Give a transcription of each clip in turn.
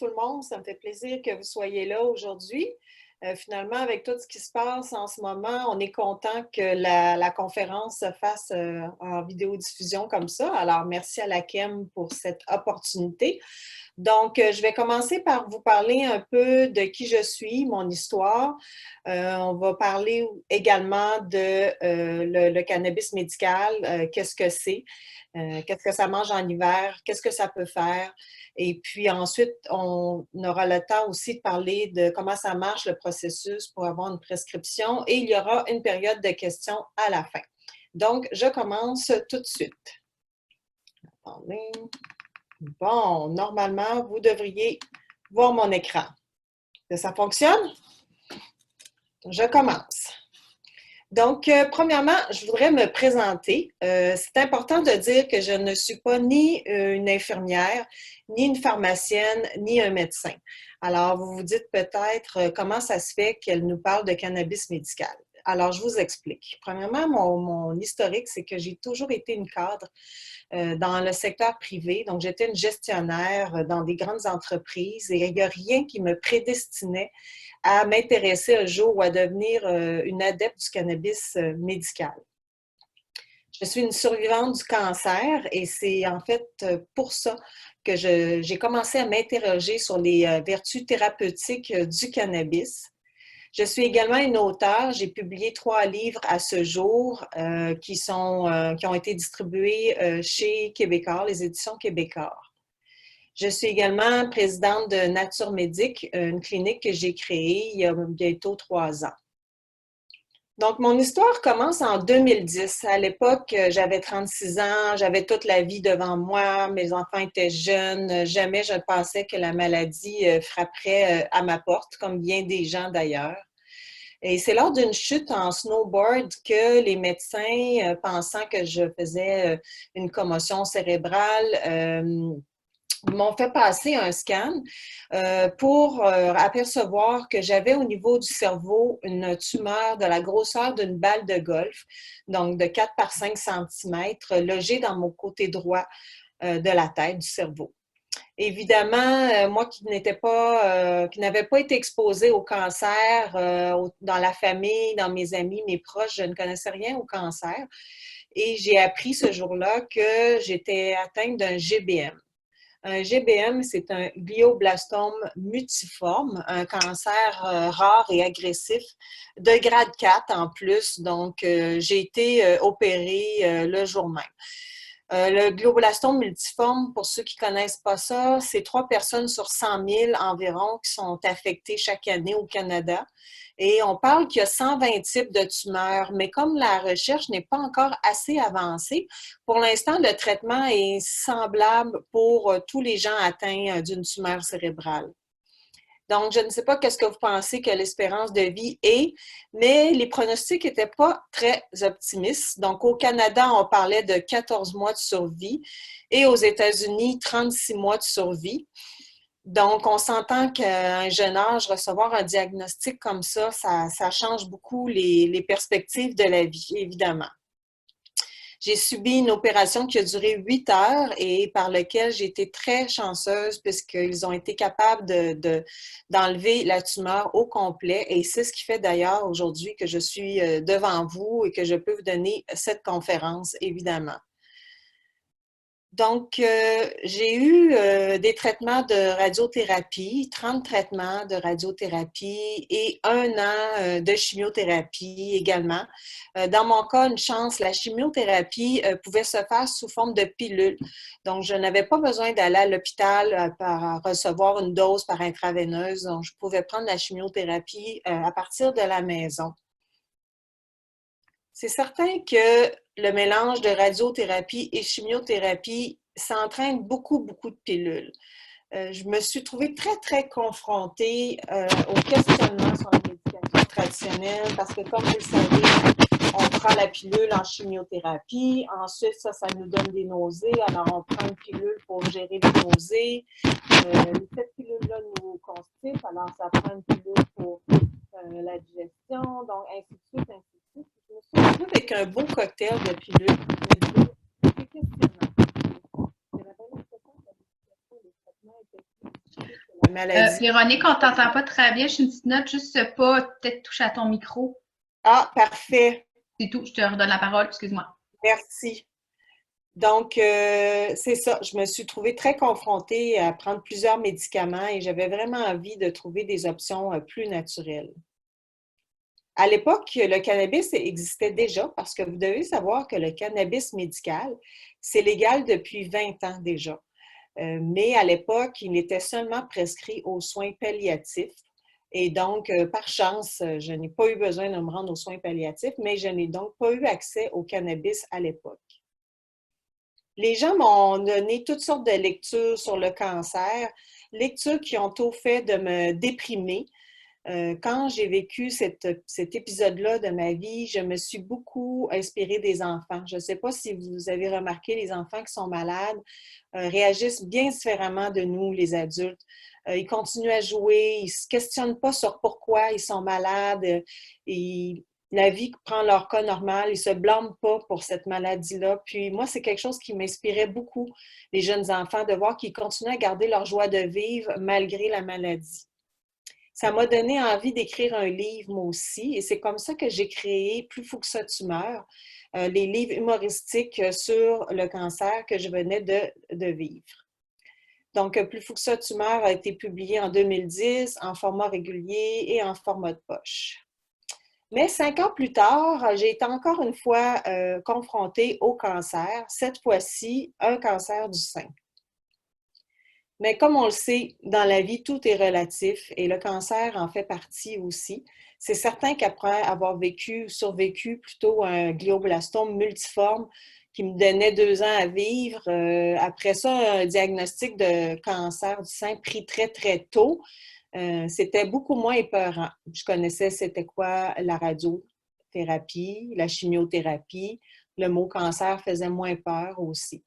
tout le monde, ça me fait plaisir que vous soyez là aujourd'hui. Finalement, avec tout ce qui se passe en ce moment, on est content que la conférence se fasse en vidéodiffusion comme ça. Alors, merci à la CAM pour cette opportunité. Donc, je vais commencer par vous parler un peu de qui je suis, mon histoire. On va parler également de le cannabis médical, qu'est-ce que c'est, qu'est-ce que ça mange en hiver, qu'est-ce que ça peut faire. Et puis ensuite, on aura le temps aussi de parler de comment ça marche le processus pour avoir une prescription et il y aura une période de questions à la fin. Donc, je commence tout de suite. Attendez. Bon, normalement, vous devriez voir mon écran. Ça fonctionne? Je commence. Donc, premièrement, je voudrais me présenter. C'est important de dire que je ne suis pas ni une infirmière, ni une pharmacienne, ni un médecin. Alors, vous vous dites peut-être comment ça se fait qu'elle nous parle de cannabis médical. Alors, je vous explique. Premièrement, mon historique, c'est que j'ai toujours été une cadre dans le secteur privé. Donc, j'étais une gestionnaire dans des grandes entreprises et il n'y a rien qui me prédestinait à m'intéresser un jour ou à devenir une adepte du cannabis médical. Je suis une survivante du cancer et c'est en fait pour ça que j'ai commencé à m'interroger sur les vertus thérapeutiques du cannabis. Je suis également une auteure. J'ai publié 3 livres à ce jour qui ont été distribués chez Québécois, les éditions Québécois. Je suis également présidente de Nature Médic, une clinique que j'ai créée il y a bientôt 3 ans. Donc, mon histoire commence en 2010. À l'époque, j'avais 36 ans, j'avais toute la vie devant moi, mes enfants étaient jeunes, jamais je ne pensais que la maladie frapperait à ma porte, comme bien des gens d'ailleurs. Et c'est lors d'une chute en snowboard que les médecins, pensant que je faisais une commotion cérébrale, m'ont fait passer un scan pour apercevoir que j'avais au niveau du cerveau une tumeur de la grosseur d'une balle de golf, donc de 4 par 5 cm, logée dans mon côté droit de la tête, du cerveau. Évidemment, moi qui n'avais pas été exposée au cancer dans la famille, dans mes amis, mes proches, je ne connaissais rien au cancer. Et j'ai appris ce jour-là que j'étais atteinte d'un GBM. Un GBM, c'est un glioblastome multiforme, un cancer rare et agressif de grade 4 en plus. Donc, j'ai été opérée le jour même. Le glioblastome multiforme, pour ceux qui ne connaissent pas ça, c'est 3 personnes sur 100 000 environ qui sont affectées chaque année au Canada. Et on parle qu'il y a 120 types de tumeurs, mais comme la recherche n'est pas encore assez avancée, pour l'instant, le traitement est semblable pour tous les gens atteints d'une tumeur cérébrale. Donc, je ne sais pas qu'est-ce que vous pensez que l'espérance de vie est, mais les pronostics n'étaient pas très optimistes. Donc, au Canada, on parlait de 14 mois de survie et aux États-Unis, 36 mois de survie. Donc, on s'entend qu'à un jeune âge, recevoir un diagnostic comme ça change beaucoup les perspectives de la vie, évidemment. J'ai subi une opération qui a duré 8 heures et par laquelle j'ai été très chanceuse puisqu'ils ont été capables d'enlever la tumeur au complet. Et c'est ce qui fait d'ailleurs aujourd'hui que je suis devant vous et que je peux vous donner cette conférence, évidemment. Donc, j'ai eu des traitements de radiothérapie, 30 traitements de radiothérapie et 1 an de chimiothérapie également. Dans mon cas, une chance, la chimiothérapie pouvait se faire sous forme de pilule. Donc, je n'avais pas besoin d'aller à l'hôpital pour recevoir une dose par intraveineuse. Donc, je pouvais prendre la chimiothérapie à partir de la maison. C'est certain que le mélange de radiothérapie et chimiothérapie, ça entraîne beaucoup, beaucoup de pilules. Je me suis trouvée très, très confrontée au questionnement sur la médication traditionnelle parce que, comme vous le savez, on prend la pilule en chimiothérapie. Ensuite, ça nous donne des nausées. Alors, on prend une pilule pour gérer les nausées. Cette pilule-là nous constipe. Alors, ça prend une pilule pour la digestion. Donc, ainsi de suite, ainsi de suite. Je me suis retrouvée avec un beau cocktail de pilules. C'est questionnant. J'ai la bonne impression que la médication et les traitements étaient plus difficiles que la maladie. Véronique, on t'entend pas très bien. J'ai une petite note, juste pas, peut-être touche à ton micro. Ah, parfait. C'est tout, je te redonne la parole, excuse-moi. Merci. Donc, c'est ça. Je me suis trouvée très confrontée à prendre plusieurs médicaments et j'avais vraiment envie de trouver des options plus naturelles. À l'époque, le cannabis existait déjà parce que vous devez savoir que le cannabis médical, c'est légal depuis 20 ans déjà. Mais à l'époque, il était seulement prescrit aux soins palliatifs. Et donc, par chance, je n'ai pas eu besoin de me rendre aux soins palliatifs, mais je n'ai donc pas eu accès au cannabis à l'époque. Les gens m'ont donné toutes sortes de lectures sur le cancer, lectures qui ont au fait de me déprimer. Quand j'ai vécu cet épisode-là de ma vie, je me suis beaucoup inspirée des enfants. Je ne sais pas si vous avez remarqué, les enfants qui sont malades réagissent bien différemment de nous, les adultes. Ils continuent à jouer, ils ne se questionnent pas sur pourquoi ils sont malades. La vie prend leur cas normal, ils ne se blâment pas pour cette maladie-là. Puis moi, c'est quelque chose qui m'inspirait beaucoup, les jeunes enfants, de voir qu'ils continuent à garder leur joie de vivre malgré la maladie. Ça m'a donné envie d'écrire un livre, moi aussi, et c'est comme ça que j'ai créé Plus fou que ça, tu meurs, les livres humoristiques sur le cancer que je venais de vivre. Donc, Plus fou que ça, tu meurs a été publié en 2010 en format régulier et en format de poche. Mais 5 ans plus tard, j'ai été encore une fois confrontée au cancer, cette fois-ci un cancer du sein. Mais comme on le sait, dans la vie, tout est relatif et le cancer en fait partie aussi. C'est certain qu'après avoir vécu ou survécu plutôt un glioblastome multiforme qui me donnait 2 ans à vivre, après ça, un diagnostic de cancer du sein pris très, très tôt, c'était beaucoup moins épeurant. Je connaissais c'était quoi la radiothérapie, la chimiothérapie. Le mot cancer faisait moins peur aussi.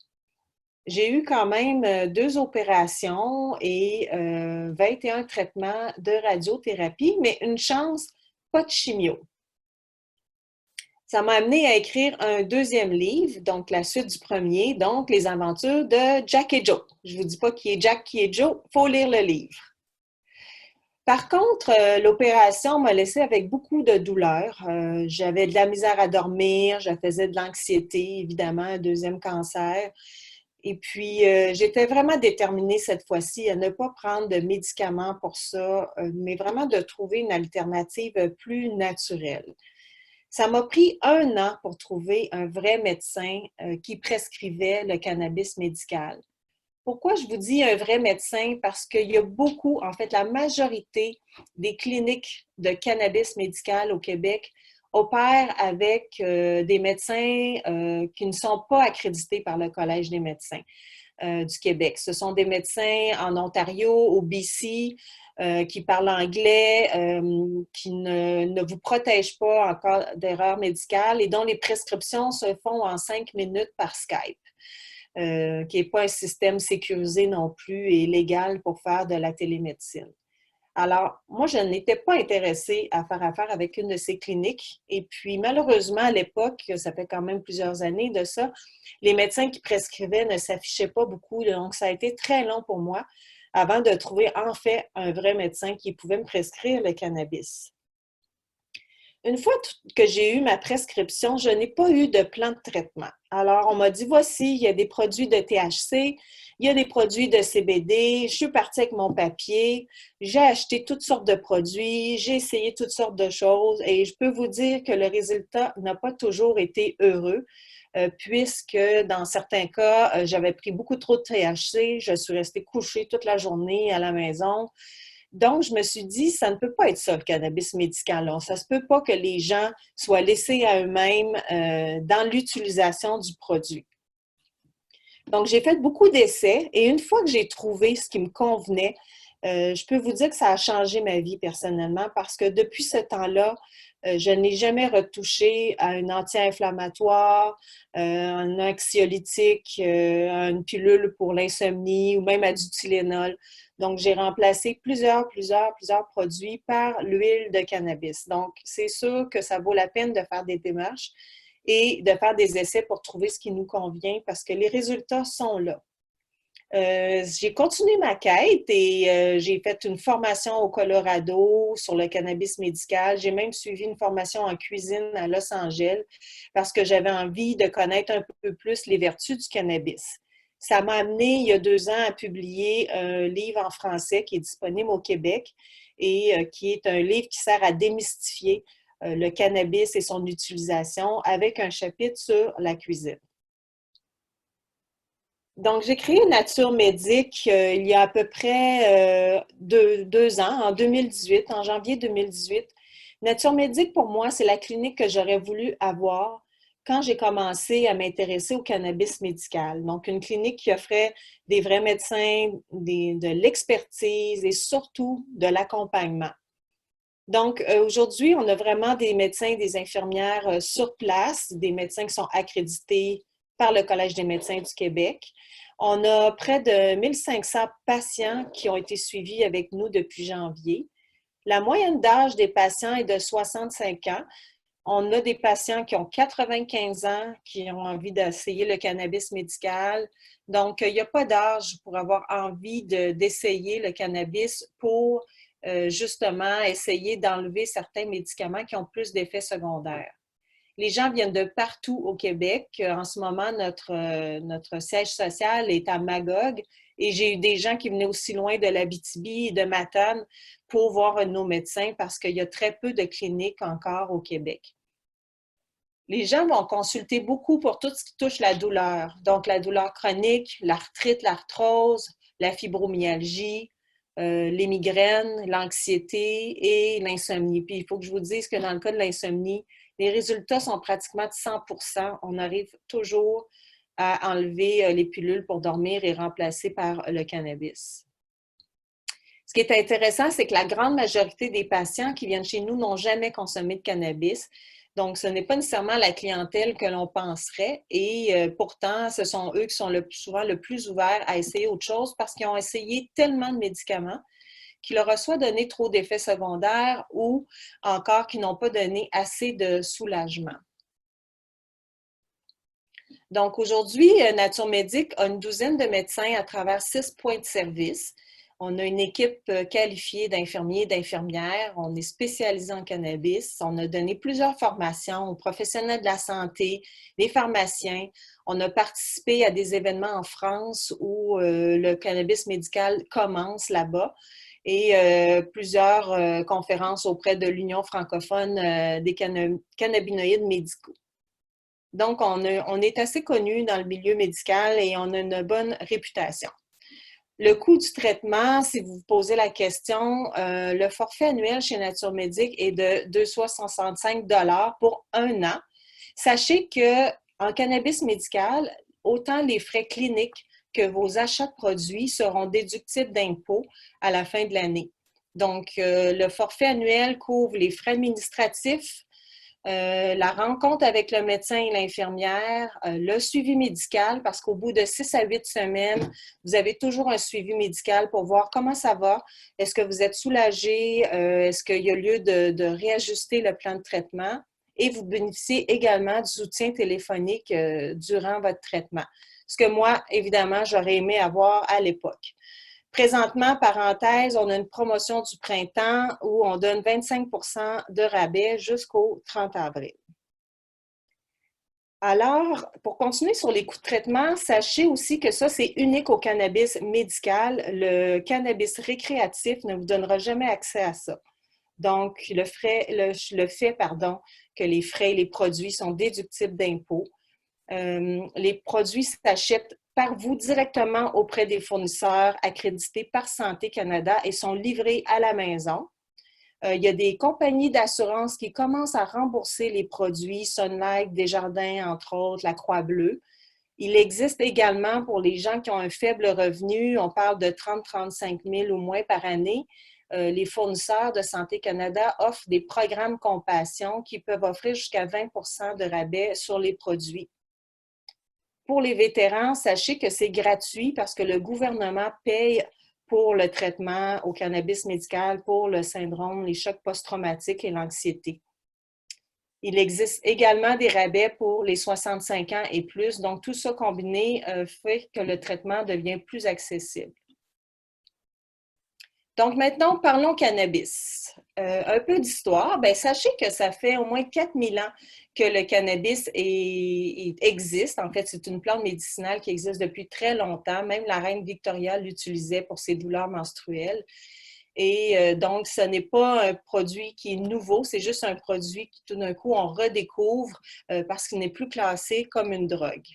J'ai eu quand même 2 opérations et 21 traitements de radiothérapie, mais une chance, pas de chimio. Ça m'a amené à écrire un deuxième livre, donc la suite du premier, donc Les aventures de Jack et Joe. Je ne vous dis pas qui est Jack, qui est Joe, il faut lire le livre. Par contre, l'opération m'a laissée avec beaucoup de douleurs. J'avais de la misère à dormir, je faisais de l'anxiété, évidemment, un deuxième cancer. Et puis, j'étais vraiment déterminée cette fois-ci à ne pas prendre de médicaments pour ça, mais vraiment de trouver une alternative plus naturelle. Ça m'a pris 1 an pour trouver un vrai médecin qui prescrivait le cannabis médical. Pourquoi je vous dis un vrai médecin? Parce qu'il y a beaucoup, en fait, la majorité des cliniques de cannabis médical au Québec opèrent avec des médecins qui ne sont pas accrédités par le Collège des médecins du Québec. Ce sont des médecins en Ontario, au BC, qui parlent anglais, qui ne vous protègent pas encore d'erreurs médicales et dont les prescriptions se font en 5 minutes par Skype. Qui n'est pas un système sécurisé non plus et légal pour faire de la télémédecine. Alors, moi, je n'étais pas intéressée à faire affaire avec une de ces cliniques. Et puis, malheureusement, à l'époque, ça fait quand même plusieurs années de ça, les médecins qui prescrivaient ne s'affichaient pas beaucoup. Donc, ça a été très long pour moi avant de trouver en fait un vrai médecin qui pouvait me prescrire le cannabis. Une fois que j'ai eu ma prescription, je n'ai pas eu de plan de traitement. Alors, on m'a dit, voici, il y a des produits de THC, il y a des produits de CBD. Je suis partie avec mon papier, j'ai acheté toutes sortes de produits, j'ai essayé toutes sortes de choses et je peux vous dire que le résultat n'a pas toujours été heureux. Puisque dans certains cas, j'avais pris beaucoup trop de THC, je suis restée couchée toute la journée à la maison. Donc, je me suis dit, ça ne peut pas être ça, le cannabis médical. Ça ne se peut pas que les gens soient laissés à eux-mêmes dans l'utilisation du produit. Donc, j'ai fait beaucoup d'essais et une fois que j'ai trouvé ce qui me convenait, je peux vous dire que ça a changé ma vie personnellement parce que depuis ce temps-là, je n'ai jamais retouché à un anti-inflammatoire, un anxiolytique, à une pilule pour l'insomnie ou même à du Tylenol. Donc, j'ai remplacé plusieurs produits par l'huile de cannabis. Donc, c'est sûr que ça vaut la peine de faire des démarches et de faire des essais pour trouver ce qui nous convient parce que les résultats sont là. J'ai continué ma quête et j'ai fait une formation au Colorado sur le cannabis médical. J'ai même suivi une formation en cuisine à Los Angeles parce que j'avais envie de connaître un peu plus les vertus du cannabis. Ça m'a amené il y a 2 ans à publier un livre en français qui est disponible au Québec et qui est un livre qui sert à démystifier le cannabis et son utilisation avec un chapitre sur la cuisine. Donc, j'ai créé Nature Médic il y a à peu près 2 ans, en 2018, en janvier 2018. Nature Médic, pour moi, c'est la clinique que j'aurais voulu avoir quand j'ai commencé à m'intéresser au cannabis médical. Donc, une clinique qui offrait des vrais médecins, de l'expertise et surtout de l'accompagnement. Donc, aujourd'hui, on a vraiment des médecins et des infirmières sur place, des médecins qui sont accrédités par le Collège des médecins du Québec. On a près de 1500 patients qui ont été suivis avec nous depuis janvier. La moyenne d'âge des patients est de 65 ans. On a des patients qui ont 95 ans, qui ont envie d'essayer le cannabis médical. Donc, il n'y a pas d'âge pour avoir envie d'essayer le cannabis pour justement essayer d'enlever certains médicaments qui ont plus d'effets secondaires. Les gens viennent de partout au Québec. En ce moment, notre siège social est à Magog et j'ai eu des gens qui venaient aussi loin de l'Abitibi et de Matane pour voir un de nos médecins parce qu'il y a très peu de cliniques encore au Québec. Les gens vont consulter beaucoup pour tout ce qui touche la douleur. Donc, la douleur chronique, l'arthrite, l'arthrose, la fibromyalgie, les migraines, l'anxiété et l'insomnie. Puis, il faut que je vous dise que dans le cas de l'insomnie, les résultats sont pratiquement de 100%. On arrive toujours à enlever les pilules pour dormir et remplacer par le cannabis. Ce qui est intéressant, c'est que la grande majorité des patients qui viennent chez nous n'ont jamais consommé de cannabis. Donc, ce n'est pas nécessairement la clientèle que l'on penserait et pourtant, ce sont eux qui sont souvent le plus ouverts à essayer autre chose parce qu'ils ont essayé tellement de médicaments qui leur a soit donné trop d'effets secondaires ou encore qui n'ont pas donné assez de soulagement. Donc aujourd'hui, Nature Médic a une douzaine de médecins à travers 6 points de service. On a une équipe qualifiée d'infirmiers et d'infirmières. On est spécialisé en cannabis. On a donné plusieurs formations aux professionnels de la santé, les pharmaciens. On a participé à des événements en France où le cannabis médical commence là-bas et plusieurs conférences auprès de l'Union francophone des cannabinoïdes médicaux. Donc, on est assez connu dans le milieu médical et on a une bonne réputation. Le coût du traitement, si vous vous posez la question, le forfait annuel chez Nature Médic est de 265 $ pour 1 an. Sachez qu'en cannabis médical, autant les frais cliniques que vos achats de produits seront déductibles d'impôts à la fin de l'année. Donc, le forfait annuel couvre les frais administratifs, la rencontre avec le médecin et l'infirmière, le suivi médical, parce qu'au bout de 6 à 8 semaines, vous avez toujours un suivi médical pour voir comment ça va. Est-ce que vous êtes soulagé? Est-ce qu'il y a lieu de réajuster le plan de traitement? Et vous bénéficiez également du soutien téléphonique durant votre traitement. Ce que moi, évidemment, j'aurais aimé avoir à l'époque. Présentement, parenthèse, on a une promotion du printemps où on donne 25% de rabais jusqu'au 30 avril. Alors, pour continuer sur les coûts de traitement, sachez aussi que ça, c'est unique au cannabis médical. Le cannabis récréatif ne vous donnera jamais accès à ça. Donc, le fait que les frais et les produits sont déductibles d'impôts. Les produits s'achètent par vous directement auprès des fournisseurs accrédités par Santé Canada et sont livrés à la maison. Il y a des compagnies d'assurance qui commencent à rembourser les produits, Sun Life, Desjardins, entre autres, la Croix-Bleue. Il existe également pour les gens qui ont un faible revenu, on parle de 30-35 000 ou moins par année, les fournisseurs de Santé Canada offrent des programmes compassion qui peuvent offrir jusqu'à 20% de rabais sur les produits. Pour les vétérans, sachez que c'est gratuit parce que le gouvernement paye pour le traitement au cannabis médical pour le syndrome, les chocs post-traumatiques et l'anxiété. Il existe également des rabais pour les 65 ans et plus. Donc, tout ça combiné fait que le traitement devient plus accessible. Donc, maintenant, parlons cannabis. Un peu d'histoire. Bien, sachez que ça fait au moins 4000 ans que le cannabis existe. En fait, c'est une plante médicinale qui existe depuis très longtemps. Même la reine Victoria l'utilisait pour ses douleurs menstruelles. Et donc, ce n'est pas un produit qui est nouveau, c'est juste un produit qui, tout d'un coup, on redécouvre parce qu'il n'est plus classé comme une drogue.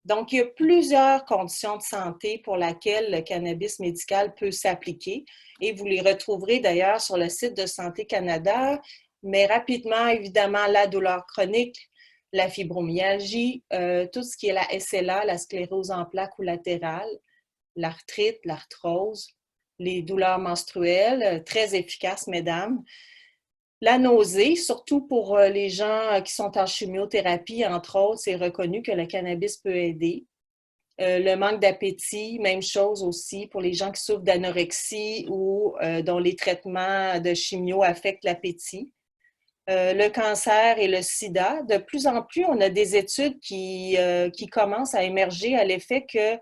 Donc, il y a plusieurs conditions de santé pour lesquelles le cannabis médical peut s'appliquer et vous les retrouverez d'ailleurs sur le site de Santé Canada, mais rapidement, évidemment, la douleur chronique, la fibromyalgie, tout ce qui est la SLA, la sclérose en plaques ou latérale, l'arthrite, l'arthrose, les douleurs menstruelles, très efficaces, mesdames. La nausée, surtout pour les gens qui sont en chimiothérapie, entre autres, c'est reconnu que le cannabis peut aider. Le manque d'appétit, même chose aussi pour les gens qui souffrent d'anorexie ou dont les traitements de chimio affectent l'appétit. Le cancer et le sida, de plus en plus, on a des études qui commencent à émerger à l'effet que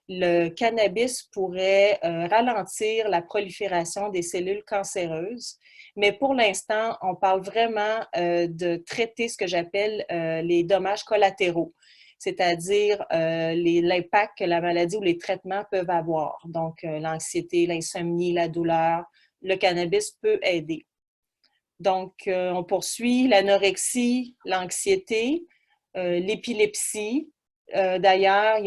le cannabis pourrait ralentir la prolifération des cellules cancéreuses. Mais pour l'instant, on parle vraiment de traiter ce que j'appelle les dommages collatéraux, c'est-à-dire l'impact que la maladie ou les traitements peuvent avoir. Donc, l'anxiété, l'insomnie, la douleur, le cannabis peut aider. Donc, on poursuit l'anorexie, l'anxiété, l'épilepsie. D'ailleurs,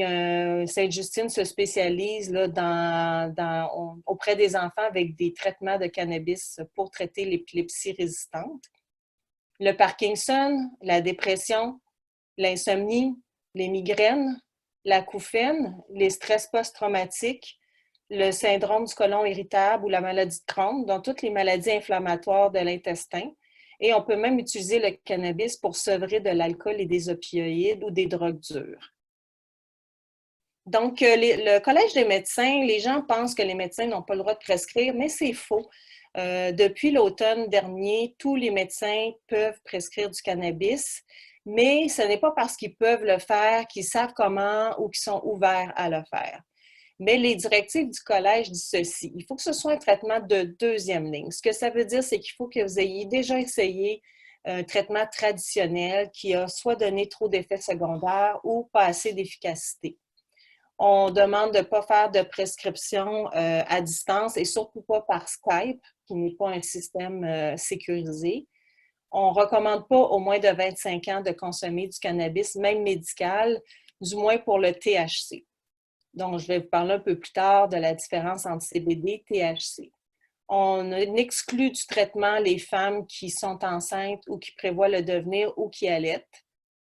Sainte-Justine se spécialise là, auprès des enfants avec des traitements de cannabis pour traiter l'épilepsie résistante. Le Parkinson, la dépression, l'insomnie, les migraines, l'acouphène, les stress post-traumatiques, le syndrome du côlon irritable ou la maladie de Crohn, donc toutes les maladies inflammatoires de l'intestin. Et on peut même utiliser le cannabis pour sevrer de l'alcool et des opioïdes ou des drogues dures. Donc, le Collège des médecins, les gens pensent que les médecins n'ont pas le droit de prescrire, mais c'est faux. Depuis l'automne dernier, tous les médecins peuvent prescrire du cannabis, mais ce n'est pas parce qu'ils peuvent le faire qu'ils savent comment ou qu'ils sont ouverts à le faire. Mais les directives du collège disent ceci: il faut que ce soit un traitement de deuxième ligne. Ce que ça veut dire, c'est qu'il faut que vous ayez déjà essayé un traitement traditionnel qui a soit donné trop d'effets secondaires ou pas assez d'efficacité. On demande de ne pas faire de prescription à distance et surtout pas par Skype, qui n'est pas un système sécurisé. On ne recommande pas au moins de 25 ans de consommer du cannabis, même médical, du moins pour le THC. Donc, je vais vous parler un peu plus tard de la différence entre CBD et THC. On exclut du traitement les femmes qui sont enceintes ou qui prévoient le devenir ou qui allaitent.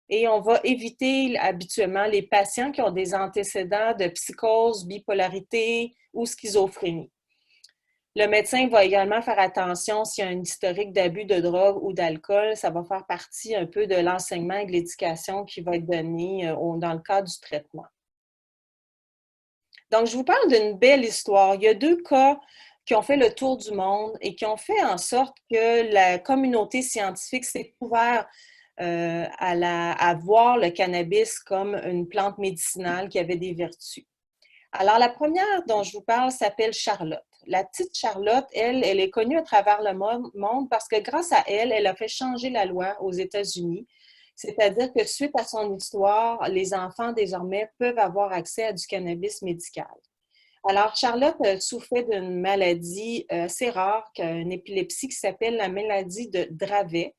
Et on va éviter habituellement les patients qui ont des antécédents de psychose, bipolarité ou schizophrénie. Le médecin va également faire attention s'il y a un historique d'abus de drogue ou d'alcool. Ça va faire partie un peu de l'enseignement et de l'éducation qui va être donné dans le cadre du traitement. Donc, je vous parle d'une belle histoire. Il y a 2 cas qui ont fait le tour du monde et qui ont fait en sorte que la communauté scientifique s'est ouverte à voir le cannabis comme une plante médicinale qui avait des vertus. Alors, la première dont je vous parle s'appelle Charlotte. La petite Charlotte, elle est connue à travers le monde parce que grâce à elle, elle a fait changer la loi aux États-Unis. C'est-à-dire que suite à son histoire, les enfants désormais peuvent avoir accès à du cannabis médical. Alors, Charlotte souffrait d'une maladie assez rare, une épilepsie qui s'appelle la maladie de Dravet.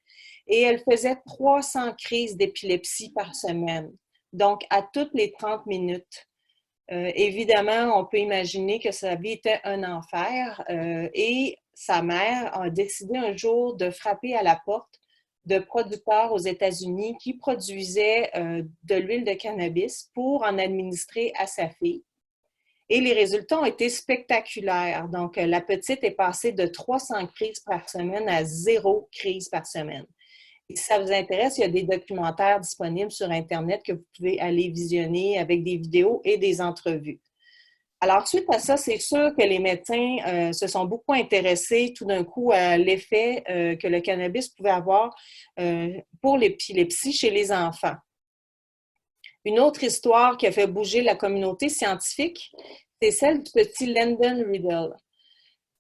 Et elle faisait 300 crises d'épilepsie par semaine, donc à toutes les 30 minutes. Évidemment, on peut imaginer que sa vie était un enfer et sa mère a décidé un jour de frapper à la porte de producteurs aux États-Unis qui produisaient de l'huile de cannabis pour en administrer à sa fille. Et les résultats ont été spectaculaires. Donc, la petite est passée de 300 crises par semaine à 0 crise par semaine. Et si ça vous intéresse, il y a des documentaires disponibles sur Internet que vous pouvez aller visionner avec des vidéos et des entrevues. Alors, suite à ça, c'est sûr que les médecins se sont beaucoup intéressés tout d'un coup à l'effet que le cannabis pouvait avoir pour l'épilepsie chez les enfants. Une autre histoire qui a fait bouger la communauté scientifique, c'est celle du petit Landon Riddle.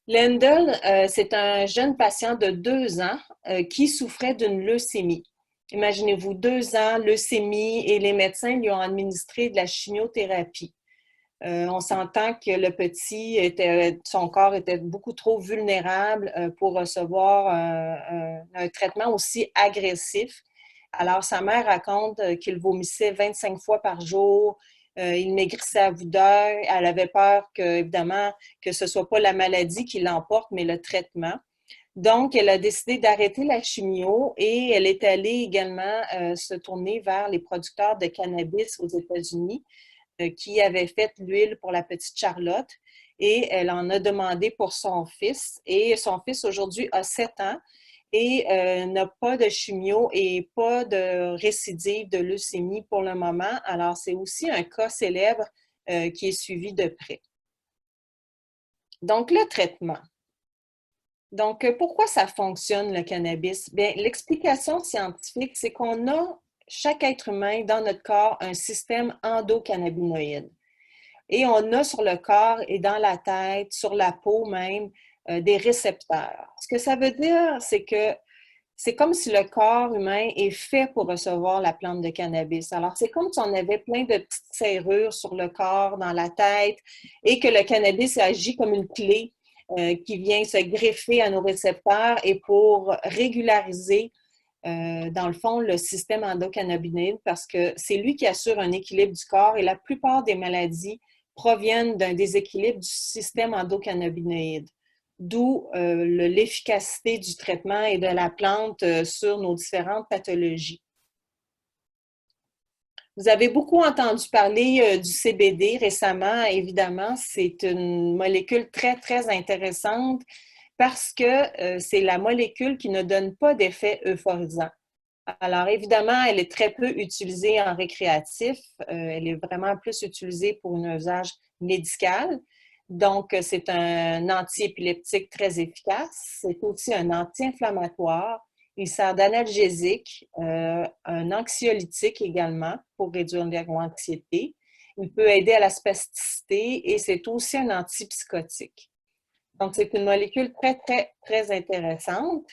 Landon, c'est un jeune patient de 2 ans qui souffrait d'une leucémie. Imaginez-vous, 2 ans, leucémie, et les médecins lui ont administré de la chimiothérapie. On s'entend que le petit, son corps était beaucoup trop vulnérable pour recevoir un traitement aussi agressif. Alors, sa mère raconte qu'il vomissait 25 fois par jour, il maigrissait à vue d'œil, elle avait peur que, évidemment, que ce ne soit pas la maladie qui l'emporte, mais le traitement. Donc, elle a décidé d'arrêter la chimio et elle est allée également se tourner vers les producteurs de cannabis aux États-Unis qui avaient fait l'huile pour la petite Charlotte et elle en a demandé pour son fils. Et son fils aujourd'hui a 7 ans et n'a pas de chimio et pas de récidive de leucémie pour le moment. Alors, c'est aussi un cas célèbre qui est suivi de près. Donc, le traitement. Donc, pourquoi ça fonctionne, le cannabis? Bien, l'explication scientifique, c'est qu'on a, chaque être humain, dans notre corps, un système endocannabinoïde. Et on a sur le corps et dans la tête, sur la peau même, des récepteurs. Ce que ça veut dire, c'est que c'est comme si le corps humain est fait pour recevoir la plante de cannabis. Alors, c'est comme si on avait plein de petites serrures sur le corps, dans la tête, et que le cannabis agit comme une clé qui vient se greffer à nos récepteurs et pour régulariser, dans le fond, le système endocannabinoïde parce que c'est lui qui assure un équilibre du corps et la plupart des maladies proviennent d'un déséquilibre du système endocannabinoïde, d'où l'efficacité du traitement et de la plante sur nos différentes pathologies. Vous avez beaucoup entendu parler du CBD récemment. Évidemment, c'est une molécule très, très intéressante parce que c'est la molécule qui ne donne pas d'effet euphorisant. Alors, évidemment, elle est très peu utilisée en récréatif. Elle est vraiment plus utilisée pour un usage médical. Donc, c'est un antiépileptique très efficace. C'est aussi un anti-inflammatoire. Il sert d'analgésique, un anxiolytique également pour réduire l'anxiété. Il peut aider à la spasticité et c'est aussi un antipsychotique. Donc, c'est une molécule très, très, très intéressante.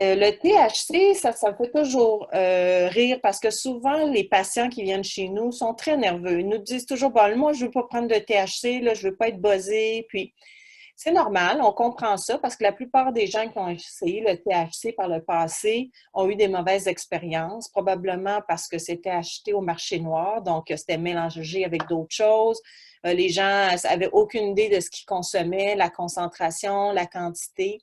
Le THC, ça me fait toujours rire parce que souvent, les patients qui viennent chez nous sont très nerveux. Ils nous disent toujours, bon, moi, je ne veux pas prendre de THC, là, je ne veux pas être buzzé. Puis, c'est normal, on comprend ça parce que la plupart des gens qui ont essayé le THC par le passé ont eu des mauvaises expériences, probablement parce que c'était acheté au marché noir, donc c'était mélangé avec d'autres choses. Les gens n'avaient aucune idée de ce qu'ils consommaient, la concentration, la quantité.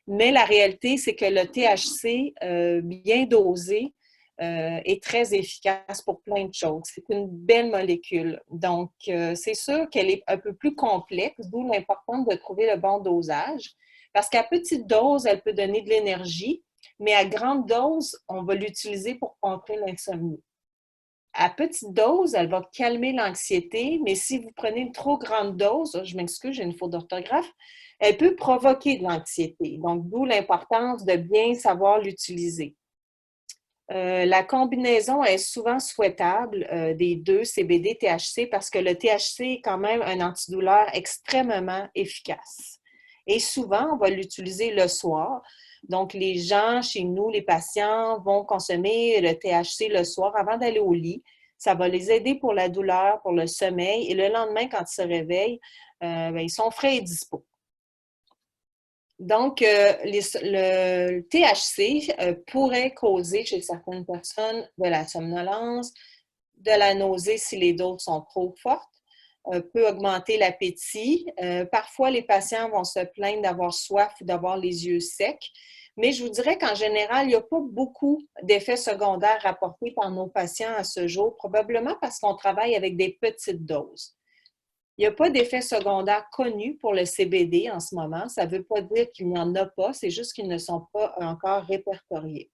Mais la réalité, c'est que le THC, bien dosé, est très efficace pour plein de choses. C'est une belle molécule. Donc, c'est sûr qu'elle est un peu plus complexe, d'où l'importance de trouver le bon dosage. Parce qu'à petite dose, elle peut donner de l'énergie, mais à grande dose, on va l'utiliser pour contrer l'insomnie. À petite dose, elle va calmer l'anxiété, mais si vous prenez une trop grande dose, je m'excuse, j'ai une faute d'orthographe, elle peut provoquer de l'anxiété. Donc, d'où l'importance de bien savoir l'utiliser. La combinaison est souvent souhaitable des deux, CBD, THC, parce que le THC est quand même un antidouleur extrêmement efficace. Et souvent, on va l'utiliser le soir. Donc, les gens chez nous, les patients, vont consommer le THC le soir avant d'aller au lit. Ça va les aider pour la douleur, pour le sommeil. Et le lendemain, quand ils se réveillent, ils sont frais et dispos. Donc, le THC pourrait causer chez certaines personnes de la somnolence, de la nausée si les doses sont trop fortes, peut augmenter l'appétit. Parfois, les patients vont se plaindre d'avoir soif ou d'avoir les yeux secs, mais je vous dirais qu'en général, il n'y a pas beaucoup d'effets secondaires rapportés par nos patients à ce jour, probablement parce qu'on travaille avec des petites doses. Il n'y a pas d'effet secondaire connu pour le CBD en ce moment. Ça ne veut pas dire qu'il n'y en a pas, c'est juste qu'ils ne sont pas encore répertoriés.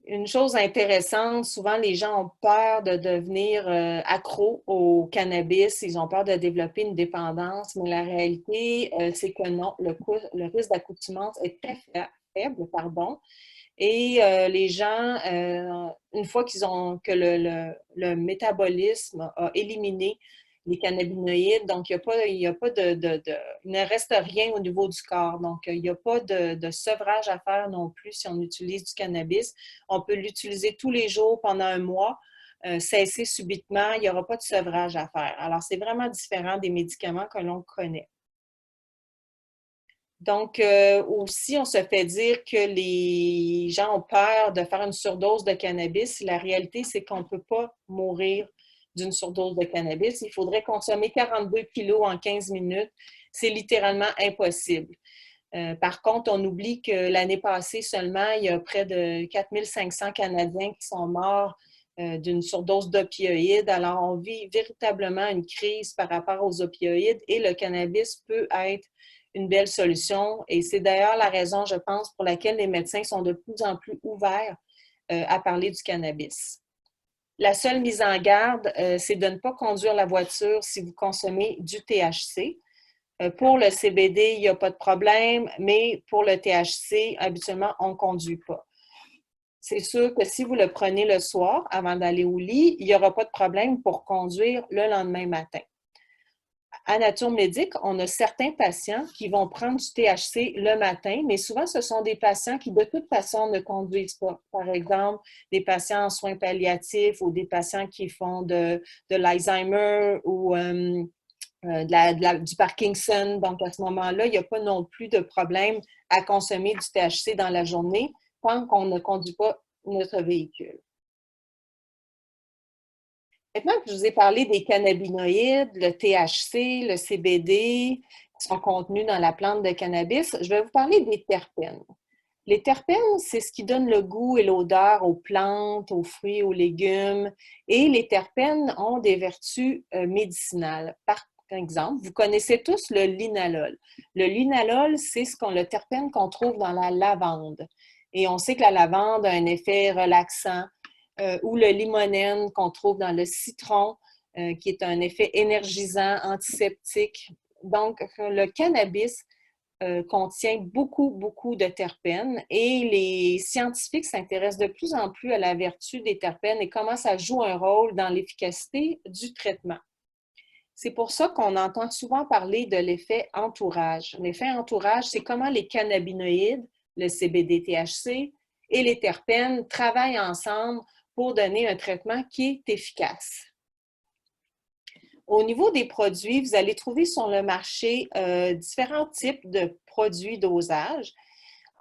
Une chose intéressante, souvent les gens ont peur de devenir accros au cannabis, ils ont peur de développer une dépendance, mais la réalité, c'est que non, le risque d'accoutumance est très faible, pardon. Et les gens, une fois que le métabolisme a éliminé les cannabinoïdes, donc il y a pas il ne reste rien au niveau du corps. Donc, il n'y a pas de sevrage à faire non plus si on utilise du cannabis. On peut l'utiliser tous les jours pendant un mois, cesser subitement, il n'y aura pas de sevrage à faire. Alors, c'est vraiment différent des médicaments que l'on connaît. Donc, aussi, on se fait dire que les gens ont peur de faire une surdose de cannabis. La réalité, c'est qu'on ne peut pas mourir d'une surdose de cannabis. Il faudrait consommer 42 kilos en 15 minutes. C'est littéralement impossible. Par contre, on oublie que l'année passée seulement, il y a près de 4500 Canadiens qui sont morts d'une surdose d'opioïdes. Alors, on vit véritablement une crise par rapport aux opioïdes et le cannabis peut être une belle solution. Et c'est d'ailleurs la raison, je pense, pour laquelle les médecins sont de plus en plus ouverts à parler du cannabis. La seule mise en garde, c'est de ne pas conduire la voiture si vous consommez du THC. Pour le CBD, il n'y a pas de problème, mais pour le THC, habituellement, on ne conduit pas. C'est sûr que si vous le prenez le soir avant d'aller au lit, il n'y aura pas de problème pour conduire le lendemain matin. À Nature Médique, on a certains patients qui vont prendre du THC le matin, mais souvent, ce sont des patients qui, de toute façon, ne conduisent pas. Par exemple, des patients en soins palliatifs ou des patients qui font de l'Alzheimer ou du Parkinson. Donc, à ce moment-là, il n'y a pas non plus de problème à consommer du THC dans la journée tant qu'on ne conduit pas notre véhicule. Maintenant que je vous ai parlé des cannabinoïdes, le THC, le CBD, qui sont contenus dans la plante de cannabis, je vais vous parler des terpènes. Les terpènes, c'est ce qui donne le goût et l'odeur aux plantes, aux fruits, aux légumes. Et les terpènes ont des vertus médicinales. Par exemple, vous connaissez tous le linalol. Le linalol, c'est le terpène qu'on trouve dans la lavande. Et on sait que la lavande a un effet relaxant, ou le limonène qu'on trouve dans le citron, qui est un effet énergisant, antiseptique. Donc, le cannabis contient beaucoup, beaucoup de terpènes et les scientifiques s'intéressent de plus en plus à la vertu des terpènes et comment ça joue un rôle dans l'efficacité du traitement. C'est pour ça qu'on entend souvent parler de l'effet entourage. L'effet entourage, c'est comment les cannabinoïdes, le CBD-THC et les terpènes travaillent ensemble pour donner un traitement qui est efficace. Au niveau des produits, vous allez trouver sur le marché différents types de produits dosage.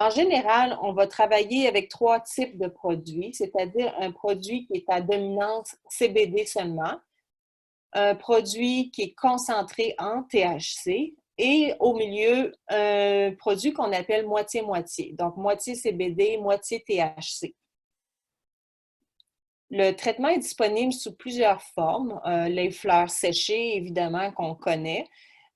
En général, on va travailler avec 3 types de produits, c'est-à-dire un produit qui est à dominance CBD seulement, un produit qui est concentré en THC et au milieu, un produit qu'on appelle moitié-moitié, donc moitié CBD, moitié THC. Le traitement est disponible sous plusieurs formes. Les fleurs séchées, évidemment, qu'on connaît.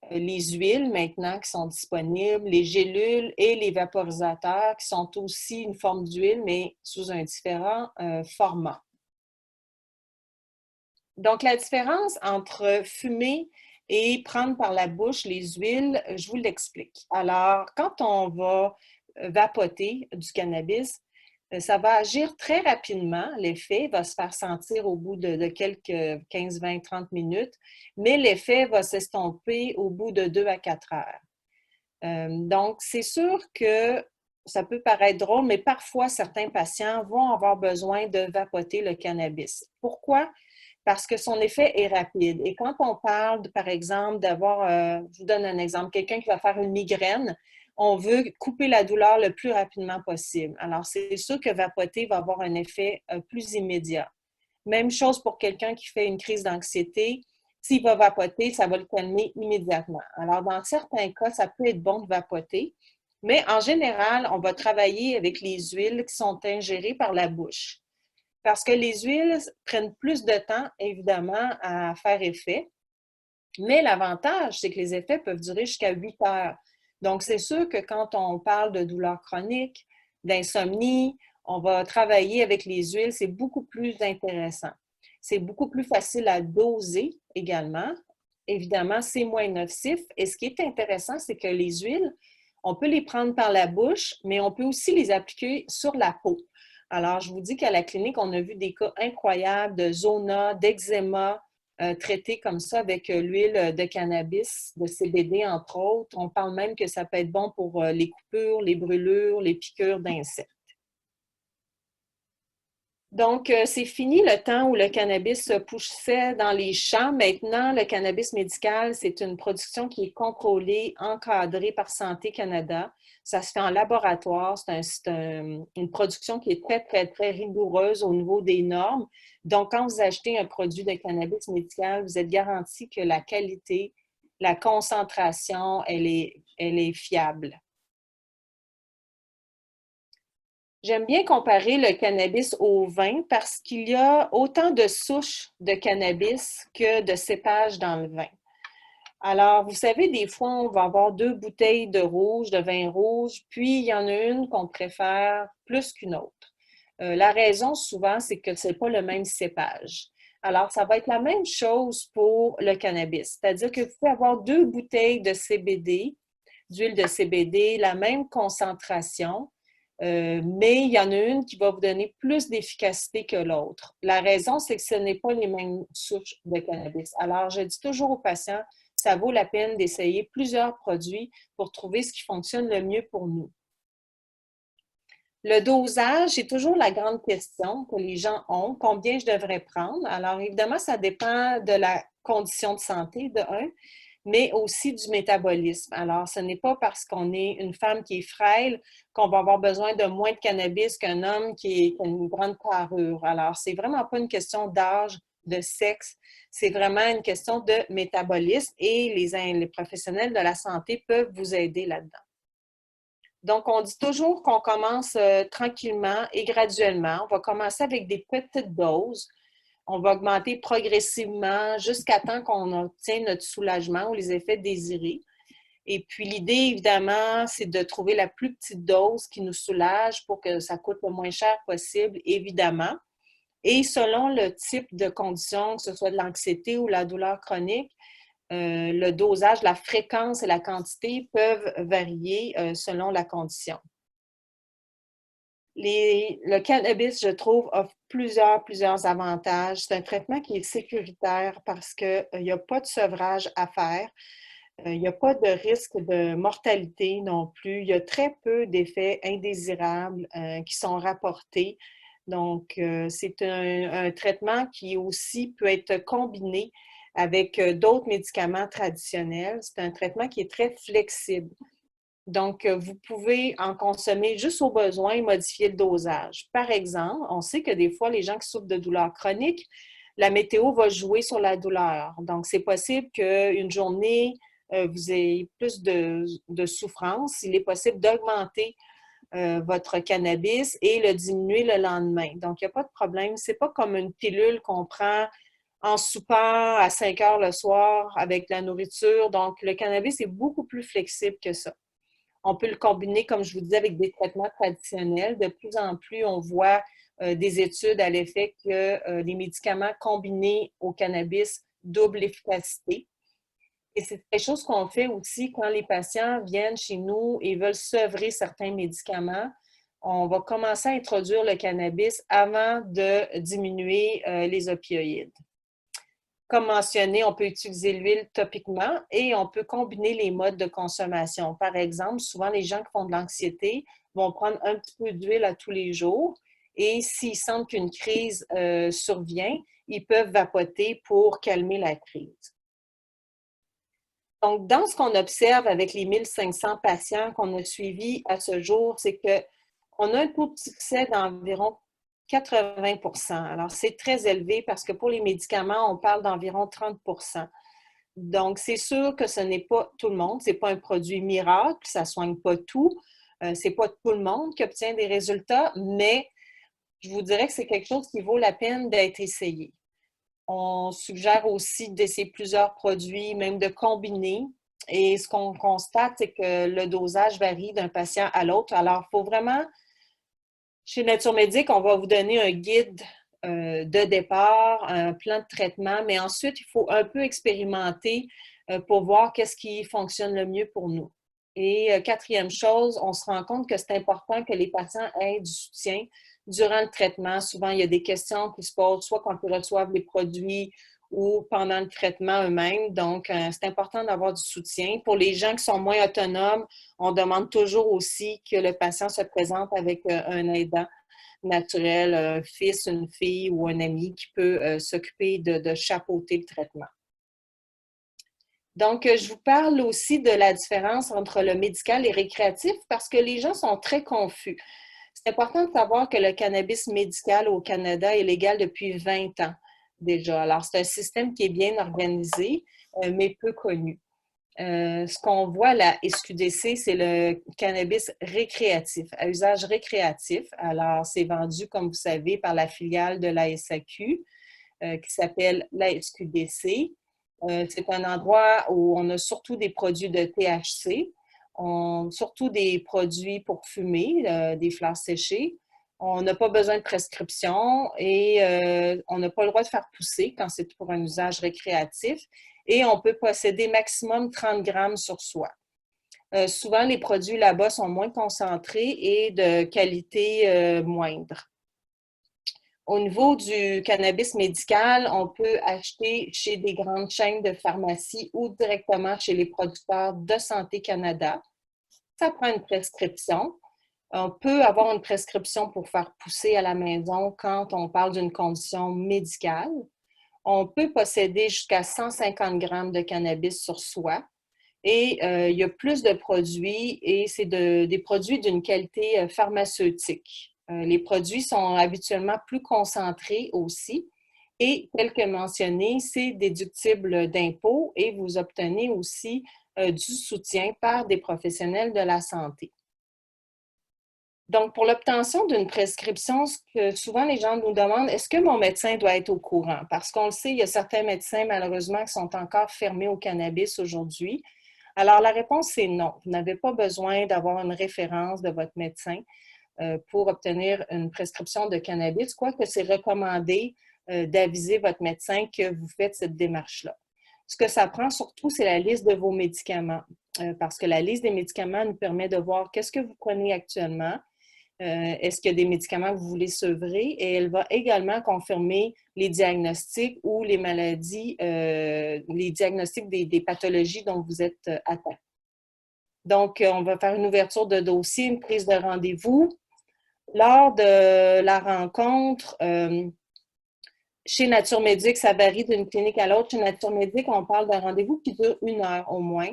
Les huiles, maintenant, qui sont disponibles. Les gélules et les vaporisateurs, qui sont aussi une forme d'huile, mais sous un différent format. Donc, la différence entre fumer et prendre par la bouche les huiles, je vous l'explique. Alors, quand on va vapoter du cannabis, ça va agir très rapidement. L'effet va se faire sentir au bout de quelques 15, 20, 30 minutes, mais l'effet va s'estomper au bout de 2 à 4 heures. Donc, c'est sûr que ça peut paraître drôle, mais parfois, certains patients vont avoir besoin de vapoter le cannabis. Pourquoi? Parce que son effet est rapide. Et quand on parle, par exemple, d'avoir, je vous donne un exemple, quelqu'un qui va faire une migraine, on veut couper la douleur le plus rapidement possible. Alors, c'est sûr que vapoter va avoir un effet plus immédiat. Même chose pour quelqu'un qui fait une crise d'anxiété. S'il va vapoter, ça va le calmer immédiatement. Alors, dans certains cas, ça peut être bon de vapoter, mais en général, on va travailler avec les huiles qui sont ingérées par la bouche. Parce que les huiles prennent plus de temps, évidemment, à faire effet. Mais l'avantage, c'est que les effets peuvent durer jusqu'à 8 heures. Donc, c'est sûr que quand on parle de douleurs chroniques, d'insomnie on va travailler avec les huiles, c'est beaucoup plus intéressant. C'est beaucoup plus facile à doser également. Évidemment, c'est moins nocif. Et ce qui est intéressant, c'est que les huiles, on peut les prendre par la bouche, mais on peut aussi les appliquer sur la peau. Alors, je vous dis qu'à la clinique, on a vu des cas incroyables de zona, d'eczéma, traités comme ça avec l'huile de cannabis, de CBD entre autres. On parle même que ça peut être bon pour les coupures, les brûlures, les piqûres d'insectes. Donc, c'est fini le temps où le cannabis se poussait dans les champs. Maintenant, le cannabis médical, c'est une production qui est contrôlée, encadrée par Santé Canada. Ça se fait en laboratoire. Une production qui est très, très, très rigoureuse au niveau des normes. Donc, quand vous achetez un produit de cannabis médical, vous êtes garanti que la qualité, la concentration, elle est fiable. J'aime bien comparer le cannabis au vin parce qu'il y a autant de souches de cannabis que de cépages dans le vin. Alors, vous savez, des fois, on va avoir 2 bouteilles de rouge, de vin rouge, puis il y en a une qu'on préfère plus qu'une autre. La raison, souvent, c'est que ce n'est pas le même cépage. Alors, ça va être la même chose pour le cannabis. C'est-à-dire que vous pouvez avoir 2 bouteilles de CBD, d'huile de CBD, la même concentration, mais il y en a une qui va vous donner plus d'efficacité que l'autre. La raison, c'est que ce n'est pas les mêmes souches de cannabis. Alors, je dis toujours aux patients, ça vaut la peine d'essayer plusieurs produits pour trouver ce qui fonctionne le mieux pour nous. Le dosage, c'est toujours la grande question que les gens ont. Combien je devrais prendre? Alors, évidemment, ça dépend de la condition de santé, de un, mais aussi du métabolisme. Alors, ce n'est pas parce qu'on est une femme qui est frêle qu'on va avoir besoin de moins de cannabis qu'un homme qui a une grande carrure. Alors, c'est vraiment pas une question d'âge, de sexe, c'est vraiment une question de métabolisme et les professionnels de la santé peuvent vous aider là-dedans. Donc, on dit toujours qu'on commence tranquillement et graduellement. On va commencer avec des petites doses. On va augmenter progressivement jusqu'à temps qu'on obtient notre soulagement ou les effets désirés. Et puis, l'idée, évidemment, c'est de trouver la plus petite dose qui nous soulage pour que ça coûte le moins cher possible, évidemment. Et selon le type de condition, que ce soit de l'anxiété ou la douleur chronique, le dosage, la fréquence et la quantité peuvent varier selon la condition. Le cannabis, je trouve, offre plusieurs avantages. C'est un traitement qui est sécuritaire parce qu'il n'y a pas de sevrage à faire. Il n'y a pas de risque de mortalité non plus. Il y a très peu d'effets indésirables qui sont rapportés. Donc, c'est un traitement qui aussi peut être combiné avec d'autres médicaments traditionnels. C'est un traitement qui est très flexible. Donc, vous pouvez en consommer juste au besoin et modifier le dosage. Par exemple, on sait que des fois, les gens qui souffrent de douleurs chroniques, la météo va jouer sur la douleur. Donc, c'est possible qu'une journée, vous ayez plus de souffrance. Il est possible d'augmenter votre cannabis et le diminuer le lendemain. Donc, il n'y a pas de problème. Ce n'est pas comme une pilule qu'on prend en soupant à 5 heures le soir avec la nourriture. Donc, le cannabis est beaucoup plus flexible que ça. On peut le combiner, comme je vous disais, avec des traitements traditionnels. De plus en plus, on voit des études à l'effet que les médicaments combinés au cannabis doublent l'efficacité. Et c'est quelque chose qu'on fait aussi quand les patients viennent chez nous et veulent sevrer certains médicaments. On va commencer à introduire le cannabis avant de diminuer les opioïdes. Comme mentionné, on peut utiliser l'huile topiquement et on peut combiner les modes de consommation. Par exemple, souvent les gens qui font de l'anxiété vont prendre un petit peu d'huile à tous les jours et s'ils sentent qu'une crise survient, ils peuvent vapoter pour calmer la crise. Donc, dans ce qu'on observe avec les 1500 patients qu'on a suivis à ce jour, c'est qu'on a un taux de succès d'environ 80 %. Alors, c'est très élevé parce que pour les médicaments, on parle d'environ 30 %. Donc, c'est sûr que ce n'est pas tout le monde. Ce n'est pas un produit miracle, ça ne soigne pas tout. Ce n'est pas tout le monde qui obtient des résultats, mais je vous dirais que c'est quelque chose qui vaut la peine d'être essayé. On suggère aussi d'essayer plusieurs produits, même de combiner. Et ce qu'on constate, c'est que le dosage varie d'un patient à l'autre. Alors, il faut vraiment Chez Naturmédic, on va vous donner un guide de départ, un plan de traitement, mais ensuite, il faut un peu expérimenter pour voir qu'est-ce qui fonctionne le mieux pour nous. Et quatrième chose, on se rend compte que c'est important que les patients aient du soutien durant le traitement. Souvent, il y a des questions qui se posent, soit quand ils reçoivent les produits ou pendant le traitement eux-mêmes. Donc, c'est important d'avoir du soutien. Pour les gens qui sont moins autonomes, on demande toujours aussi que le patient se présente avec un aidant naturel, un fils, une fille ou un ami qui peut s'occuper de chapeauter le traitement. Donc, je vous parle aussi de la différence entre le médical et récréatif parce que les gens sont très confus. C'est important de savoir que le cannabis médical au Canada est légal depuis 20 ans déjà. Alors, c'est un système qui est bien organisé, mais peu connu. Ce qu'on voit à la SQDC, c'est le cannabis récréatif, à usage récréatif. Alors, c'est vendu, comme vous savez, par la filiale de la SAQ qui s'appelle la SQDC. C'est un endroit où on a surtout des produits de THC, surtout des produits pour fumer, des fleurs séchées. On n'a pas besoin de prescription et on n'a pas le droit de faire pousser quand c'est pour un usage récréatif. Et on peut posséder maximum 30 grammes sur soi. Souvent, les produits là-bas sont moins concentrés et de qualité moindre. Au niveau du cannabis médical, on peut acheter chez des grandes chaînes de pharmacie ou directement chez les producteurs de Santé Canada. Ça prend une prescription. On peut avoir une prescription pour faire pousser à la maison quand on parle d'une condition médicale. On peut posséder jusqu'à 150 grammes de cannabis sur soi. Et il y a plus de produits et c'est des produits d'une qualité pharmaceutique. Les produits sont habituellement plus concentrés aussi. Et tel que mentionné, c'est déductible d'impôts et vous obtenez aussi du soutien par des professionnels de la santé. Donc, pour l'obtention d'une prescription, ce que souvent les gens nous demandent, est-ce que mon médecin doit être au courant? Parce qu'on le sait, il y a certains médecins, malheureusement, qui sont encore fermés au cannabis aujourd'hui. Alors, la réponse, c'est non. Vous n'avez pas besoin d'avoir une référence de votre médecin pour obtenir une prescription de cannabis, quoique c'est recommandé d'aviser votre médecin que vous faites cette démarche-là. Ce que ça prend surtout, c'est la liste de vos médicaments, parce que la liste des médicaments nous permet de voir qu'est-ce que vous prenez actuellement, est-ce qu'il y a des médicaments que vous voulez sevrer et elle va également confirmer les diagnostics ou les maladies, les diagnostics des pathologies dont vous êtes atteint. Donc, on va faire une ouverture de dossier, une prise de rendez-vous. Lors de la rencontre, chez Naturmédic, ça varie d'une clinique à l'autre. Chez Naturmédic, on parle d'un rendez-vous qui dure 1 heure au moins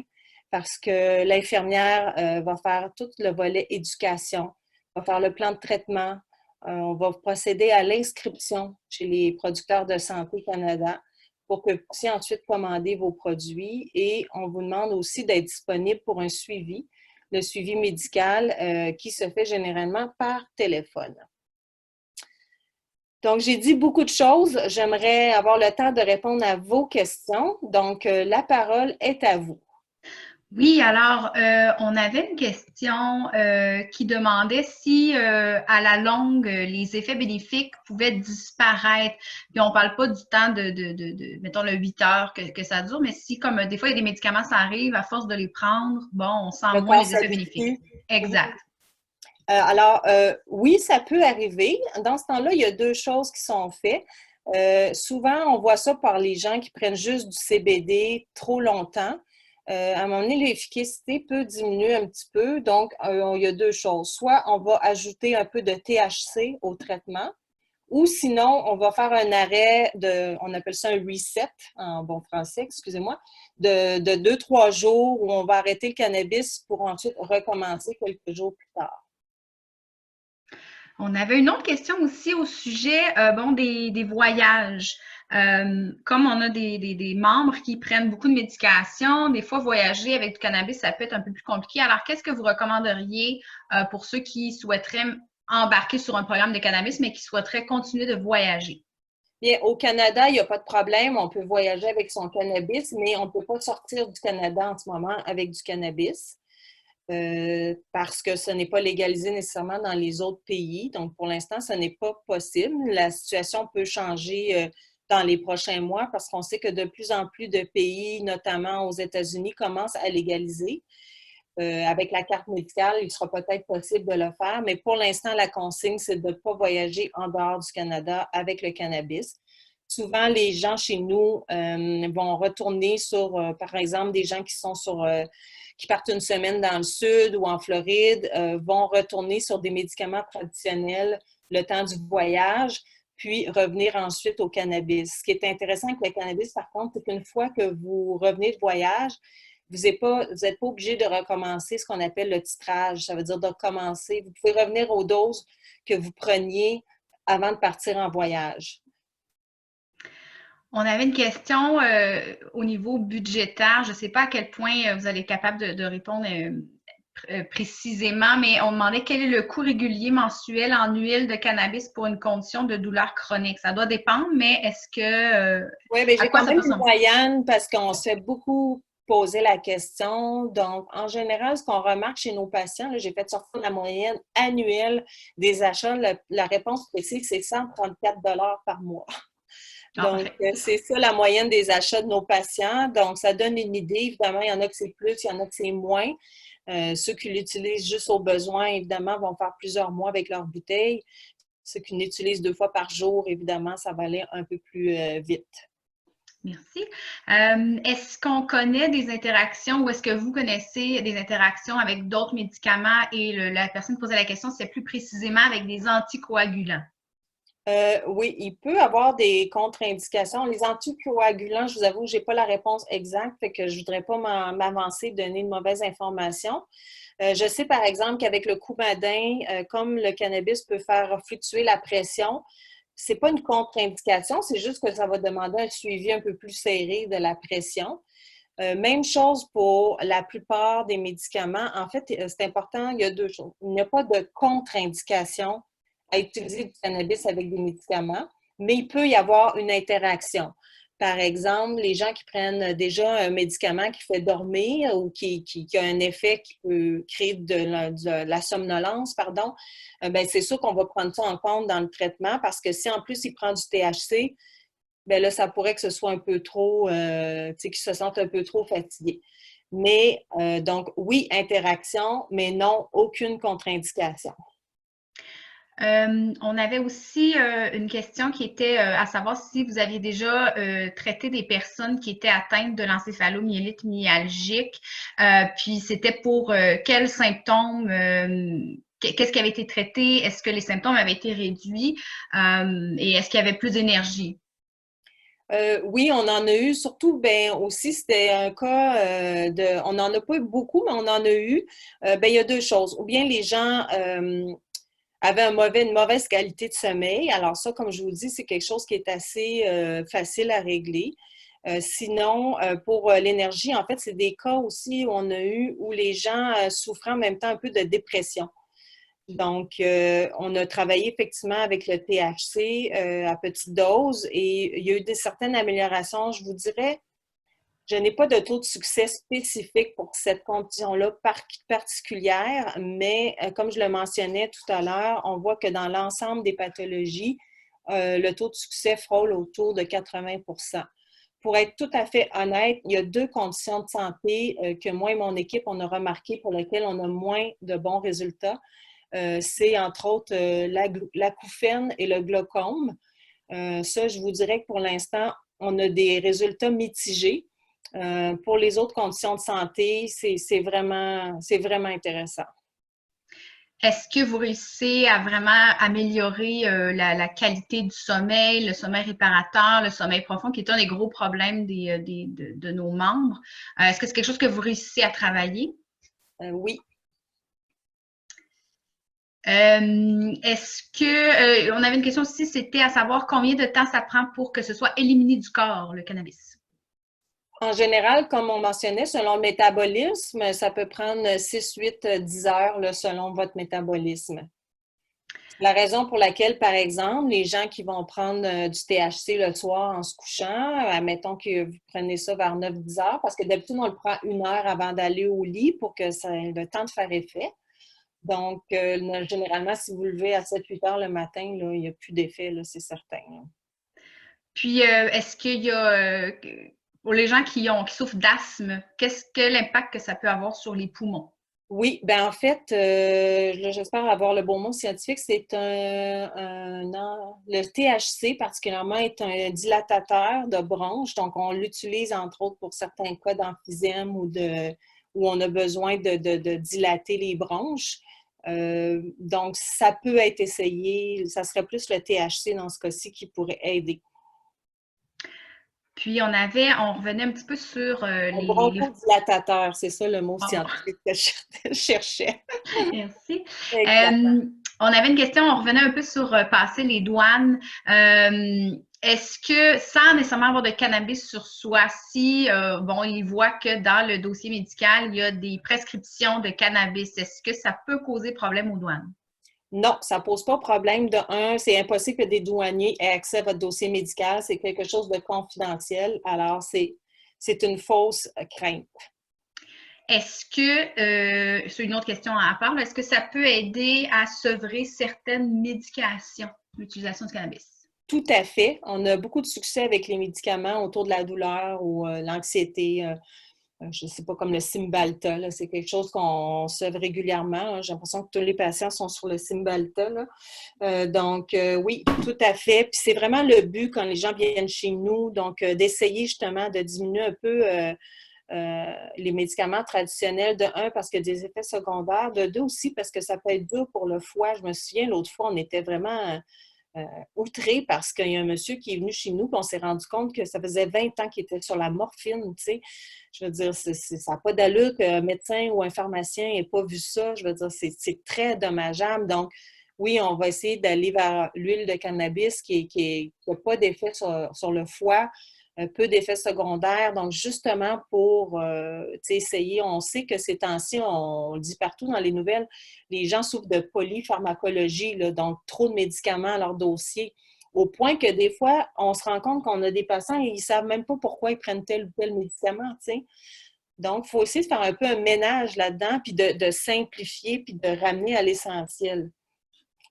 parce que l'infirmière va faire tout le volet éducation, va faire le plan de traitement, on va procéder à l'inscription chez les producteurs de Santé Canada pour que vous puissiez ensuite commander vos produits et on vous demande aussi d'être disponible pour un suivi, le suivi médical qui se fait généralement par téléphone. Donc, j'ai dit beaucoup de choses. J'aimerais avoir le temps de répondre à vos questions. Donc, la parole est à vous. Oui, alors, on avait une question qui demandait si, à la longue, les effets bénéfiques pouvaient disparaître. Puis, on ne parle pas du temps mettons, le 8 heures que ça dure, mais si, comme des fois, il y a des médicaments, ça arrive, à force de les prendre, bon, on sent moins les effets bénéfiques. Exact. Alors, oui, ça peut arriver. Dans ce temps-là, il y a 2 choses qui sont faites. Souvent, on voit ça par les gens qui prennent juste du CBD trop longtemps. À un moment donné, l'efficacité peut diminuer un petit peu. Donc, il y a 2 choses. Soit on va ajouter un peu de THC au traitement, ou sinon, on va faire un arrêt on appelle ça un reset en bon français, excusez-moi, de 2-3 jours où on va arrêter le cannabis pour ensuite recommencer quelques jours plus tard. On avait une autre question aussi au sujet des voyages. Comme on a des membres qui prennent beaucoup de médication, des fois voyager avec du cannabis, ça peut être un peu plus compliqué. Alors, qu'est-ce que vous recommanderiez pour ceux qui souhaiteraient embarquer sur un programme de cannabis, mais qui souhaiteraient continuer de voyager? Bien, au Canada, il n'y a pas de problème. On peut voyager avec son cannabis, mais on ne peut pas sortir du Canada en ce moment avec du cannabis. parce que ce n'est pas légalisé nécessairement dans les autres pays. Donc, pour l'instant, ce n'est pas possible. La situation peut changer dans les prochains mois parce qu'on sait que de plus en plus de pays, notamment aux États-Unis, commencent à légaliser. Avec la carte médicale, il sera peut-être possible de le faire, mais pour l'instant, la consigne, c'est de ne pas voyager en dehors du Canada avec le cannabis. Souvent, les gens chez nous vont retourner sur, par exemple, des gens qui sont qui partent une semaine dans le sud ou en Floride, vont retourner sur des médicaments traditionnels le temps du voyage, puis revenir ensuite au cannabis. Ce qui est intéressant avec le cannabis, par contre, c'est qu'une fois que vous revenez de voyage, vous n'êtes pas obligé de recommencer ce qu'on appelle le titrage. Ça veut dire de recommencer. Vous pouvez revenir aux doses que vous preniez avant de partir en voyage. On avait une question au niveau budgétaire. Je ne sais pas à quel point vous allez être capable de répondre précisément, mais on demandait quel est le coût régulier mensuel en huile de cannabis pour une condition de douleur chronique. Ça doit dépendre, mais est-ce que... oui, bien, j'ai quand même une moyenne parce qu'on se fait beaucoup poser la question. Donc, en général, ce qu'on remarque chez nos patients, j'ai fait sortir la moyenne annuelle des achats. La réponse précise, c'est 134 $ par mois. Donc, c'est ça la moyenne des achats de nos patients. Donc, ça donne une idée. Évidemment, il y en a que c'est plus, il y en a que c'est moins. Ceux qui l'utilisent juste au besoin, évidemment, vont faire plusieurs mois avec leur bouteille. Ceux qui l'utilisent 2 fois par jour, évidemment, ça va aller un peu plus vite. Merci. Est-ce qu'on connaît des interactions ou est-ce que vous connaissez des interactions avec d'autres médicaments et la personne posait la question, c'est plus précisément avec des anticoagulants? Oui, il peut avoir des contre-indications. Les anticoagulants, je vous avoue, je n'ai pas la réponse exacte, fait que je ne voudrais pas m'avancer, donner de mauvaises informations. Je sais par exemple qu'avec le Coumadin, comme le cannabis peut faire fluctuer la pression, ce n'est pas une contre-indication, c'est juste que ça va demander un suivi un peu plus serré de la pression. Même chose pour la plupart des médicaments. En fait, c'est important, il y a 2 choses. Il n'y a pas de contre-indication à utiliser du cannabis avec des médicaments, mais il peut y avoir une interaction. Par exemple, les gens qui prennent déjà un médicament qui fait dormir ou qui a un effet qui peut créer de la somnolence, pardon, bien, c'est sûr qu'on va prendre ça en compte dans le traitement parce que si en plus il prend du THC, bien là, ça pourrait que ce soit un peu trop, qu'il se sente un peu trop fatigué. Mais donc, oui, interaction, mais non, aucune contre-indication. On avait aussi une question qui était à savoir si vous aviez déjà traité des personnes qui étaient atteintes de l'encéphalomyélite myalgique, puis c'était pour quels symptômes, qu'est-ce qui avait été traité, est-ce que les symptômes avaient été réduits et est-ce qu'il y avait plus d'énergie? Oui, on en a eu, surtout, ben aussi, c'était un cas on n'en a pas eu beaucoup, mais on en a eu. Ben, il y a 2 choses. Ou bien les gens avaient une mauvaise qualité de sommeil. Alors ça, comme je vous dis, c'est quelque chose qui est assez facile à régler. Sinon, pour l'énergie, en fait, c'est des cas aussi où on a eu où les gens souffraient en même temps un peu de dépression. Donc, on a travaillé effectivement avec le THC à petite dose et il y a eu certaines améliorations. Je vous dirais, je n'ai pas de taux de succès spécifique pour cette condition-là particulière, mais comme je le mentionnais tout à l'heure, on voit que dans l'ensemble des pathologies, le taux de succès frôle autour de 80%. Pour être tout à fait honnête, il y a 2 conditions de santé que moi et mon équipe, on a remarqué pour lesquelles on a moins de bons résultats. C'est entre autres l'acouphène et le glaucome. Ça, je vous dirais que pour l'instant, on a des résultats mitigés. Pour les autres conditions de santé, c'est vraiment intéressant. Est-ce que vous réussissez à vraiment améliorer la qualité du sommeil, le sommeil réparateur, le sommeil profond, qui est un des gros problèmes de nos membres? Est-ce que c'est quelque chose que vous réussissez à travailler? Oui. Est-ce que, on avait une question aussi, c'était à savoir combien de temps ça prend pour que ce soit éliminé du corps, le cannabis? En général, comme on mentionnait, selon le métabolisme, ça peut prendre 6, 8, 10 heures là, selon votre métabolisme. La raison pour laquelle, par exemple, les gens qui vont prendre du THC le soir en se couchant, admettons que vous prenez ça vers 9-10 heures, parce que d'habitude, on le prend 1 heure avant d'aller au lit pour que ça ait le temps de faire effet. Donc, généralement, si vous levez à 7-8 heures le matin, là, il n'y a plus d'effet, là, c'est certain. Là. Puis, est-ce qu'il y a, pour les gens qui souffrent d'asthme, quel impact que ça peut avoir sur les poumons? Oui, ben en fait, là, j'espère avoir le bon mot scientifique, c'est le THC particulièrement est un dilatateur de bronches, donc on l'utilise entre autres pour certains cas d'emphysème où on a besoin de dilater les bronches. Donc, ça peut être essayé, ça serait plus le THC dans ce cas-ci qui pourrait aider. Puis, on revenait un petit peu sur Un bronchodilatateur, c'est ça le mot scientifique que je cherchais. Merci. Exactement. On avait une question, on revenait un peu sur passer les douanes. Est-ce que, sans nécessairement avoir de cannabis sur soi, si, il voit que dans le dossier médical, il y a des prescriptions de cannabis, est-ce que ça peut causer problème aux douanes? Non, ça ne pose pas problème. De un, c'est impossible que des douaniers aient accès à votre dossier médical. C'est quelque chose de confidentiel. Alors, c'est une fausse crainte. Est-ce que, c'est une autre question à part, est-ce que ça peut aider à sevrer certaines médications, l'utilisation du cannabis? Tout à fait. On a beaucoup de succès avec les médicaments autour de la douleur ou l'anxiété. Je ne sais pas, comme le Cymbalta, c'est quelque chose qu'on sevre régulièrement. J'ai l'impression que tous les patients sont sur le Cymbalta. Donc, oui, tout à fait. Puis c'est vraiment le but quand les gens viennent chez nous, donc d'essayer justement de diminuer un peu les médicaments traditionnels, de un, parce qu'il y a des effets secondaires, de deux aussi, parce que ça peut être dur pour le foie. Je me souviens, l'autre fois, on était vraiment outrés parce qu'il y a un monsieur qui est venu chez nous et on s'est rendu compte que ça faisait 20 ans qu'il était sur la morphine, tu sais. Je veux dire, ça n'a pas d'allure qu'un médecin ou un pharmacien n'ait pas vu ça. Je veux dire, c'est très dommageable. Donc, oui, on va essayer d'aller vers l'huile de cannabis qui n'a pas d'effet sur le foie, peu d'effets secondaires. Donc, justement, pour essayer, on sait que ces temps-ci, on le dit partout dans les nouvelles, les gens souffrent de polypharmacologie, là, donc trop de médicaments à leur dossier, au point que des fois, on se rend compte qu'on a des patients et ils ne savent même pas pourquoi ils prennent tel ou tel médicament, tu sais. Donc, il faut essayer de faire un peu un ménage là-dedans, puis de simplifier, puis de ramener à l'essentiel.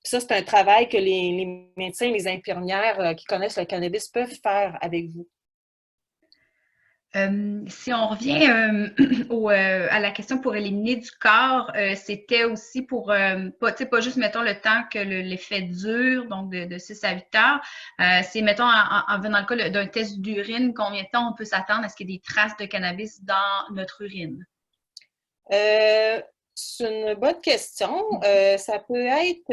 Puis ça, c'est un travail que les médecins, les infirmières qui connaissent le cannabis peuvent faire avec vous. Si on revient à la question pour éliminer du corps, c'était aussi pour, pas juste, mettons, le temps que l'effet dure, donc de 6 à 8 heures. C'est, mettons, en venant le cas d'un test d'urine, combien de temps on peut s'attendre à ce qu'il y ait des traces de cannabis dans notre urine? C'est une bonne question. Ça peut être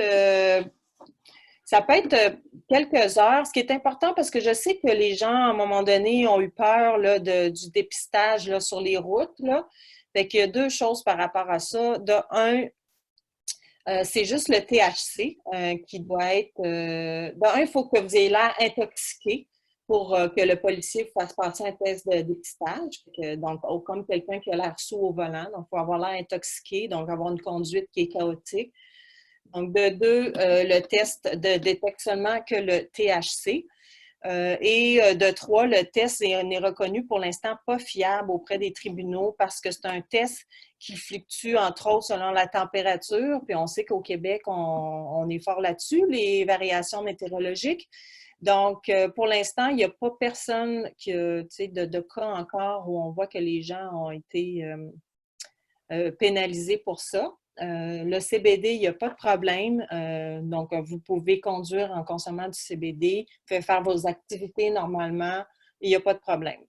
quelques heures. Ce qui est important, parce que je sais que les gens, à un moment donné, ont eu peur là, du dépistage là, sur les routes. Là. Fait qu'il y a deux choses par rapport à ça. De un, c'est juste le THC qui doit être... de un, il faut que vous ayez l'air intoxiqué pour que le policier vous fasse passer un test de dépistage. Donc, comme quelqu'un qui a l'air sous au volant. Donc, il faut avoir l'air intoxiqué, donc avoir une conduite qui est chaotique. Donc, de deux, le test ne détecte seulement que le THC. Et de trois, le test n'est reconnu pour l'instant pas fiable auprès des tribunaux parce que c'est un test qui fluctue, entre autres, selon la température. Puis on sait qu'au Québec, on est fort là-dessus, les variations météorologiques. Donc, pour l'instant, il n'y a pas personne de cas encore où on voit que les gens ont été pénalisés pour ça. Le CBD, il n'y a pas de problème. Donc, vous pouvez conduire en consommant du CBD, faire vos activités normalement, il n'y a pas de problème.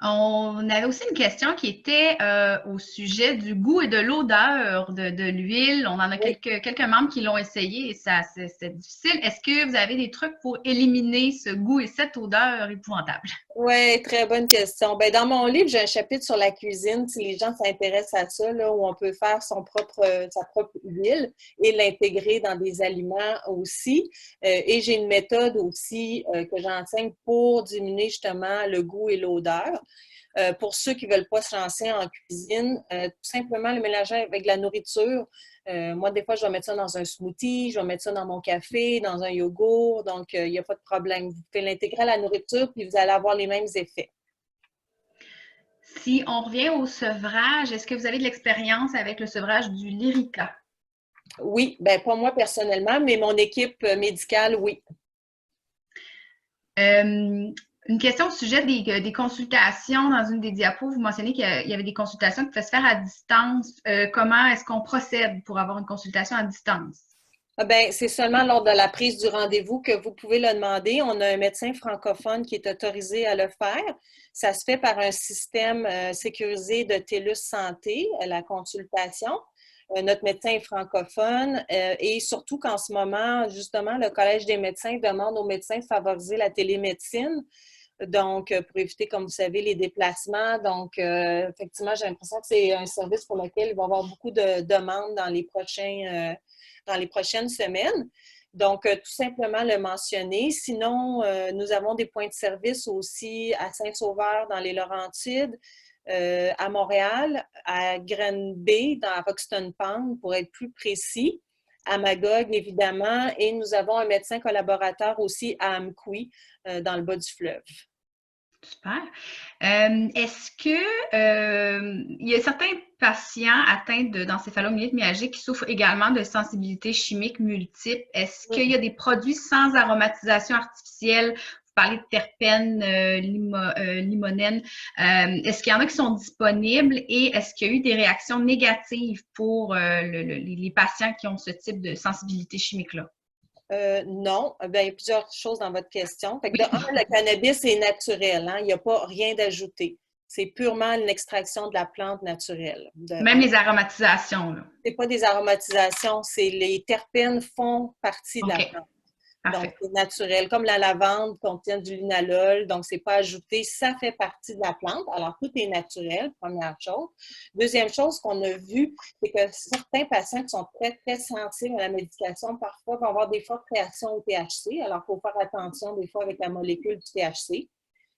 On avait aussi une question qui était au sujet du goût et de l'odeur de l'huile. On en a Oui. quelques membres qui l'ont essayé et c'est difficile. Est-ce que vous avez des trucs pour éliminer ce goût et cette odeur épouvantable? Oui, très bonne question. Ben, dans mon livre, j'ai un chapitre sur la cuisine, si les gens s'intéressent à ça, là, où on peut faire sa propre huile et l'intégrer dans des aliments aussi. Et j'ai une méthode aussi que j'enseigne pour diminuer justement le goût et l'odeur. Pour ceux qui ne veulent pas se lancer en cuisine, tout simplement le mélanger avec de la nourriture. Moi, des fois, je vais mettre ça dans un smoothie, je vais mettre ça dans mon café, dans un yogourt, donc il n'y a pas de problème. Vous pouvez l'intégrer à la nourriture, puis vous allez avoir les mêmes effets. Si on revient au sevrage, est-ce que vous avez de l'expérience avec le sevrage du Lyrica? Oui, ben pas moi personnellement, mais mon équipe médicale, oui. Une question au sujet des consultations. Dans une des diapos, vous mentionnez qu'il y avait des consultations qui pouvaient se faire à distance. Comment est-ce qu'on procède pour avoir une consultation à distance? Ah ben, c'est seulement lors de la prise du rendez-vous que vous pouvez le demander. On a un médecin francophone qui est autorisé à le faire. Ça se fait par un système sécurisé de TELUS Santé, la consultation. Notre médecin est francophone et surtout qu'en ce moment, justement, le Collège des médecins demande aux médecins de favoriser la télémédecine. Donc, pour éviter, comme vous savez, les déplacements. Donc, effectivement, j'ai l'impression que c'est un service pour lequel il va y avoir beaucoup de demandes dans les prochaines semaines. Donc, tout simplement le mentionner. Sinon, nous avons des points de service aussi à Saint-Sauveur, dans les Laurentides, à Montréal, à Granby, dans Roxton Pond, pour être plus précis, à Magog, évidemment, et nous avons un médecin collaborateur aussi à Amqui, dans le bas du fleuve. Super. Est-ce que il y a certains patients atteints d'encéphalomyélite myalgique qui souffrent également de sensibilité chimique multiple? Est-ce qu'il y a des produits sans aromatisation artificielle? Vous parlez de terpènes, limonène. Est-ce qu'il y en a qui sont disponibles et est-ce qu'il y a eu des réactions négatives pour les patients qui ont ce type de sensibilité chimique-là? Non, ben, il y a plusieurs choses dans votre question. Fait que de un, le cannabis est naturel, hein? Il n'y a pas rien d'ajouté. C'est purement une extraction de la plante naturelle. Même les aromatisations, là. C'est pas des aromatisations, c'est les terpènes font partie de la OK, plante. Donc, parfait. c'est naturel. Comme la lavande contient du linalol, donc c'est pas ajouté, ça fait partie de la plante. Alors, tout est naturel, première chose. Deuxième chose qu'on a vu, c'est que certains patients qui sont très, très sensibles à la médication, parfois vont avoir des fortes réactions au THC. Alors, il faut faire attention des fois avec la molécule du THC.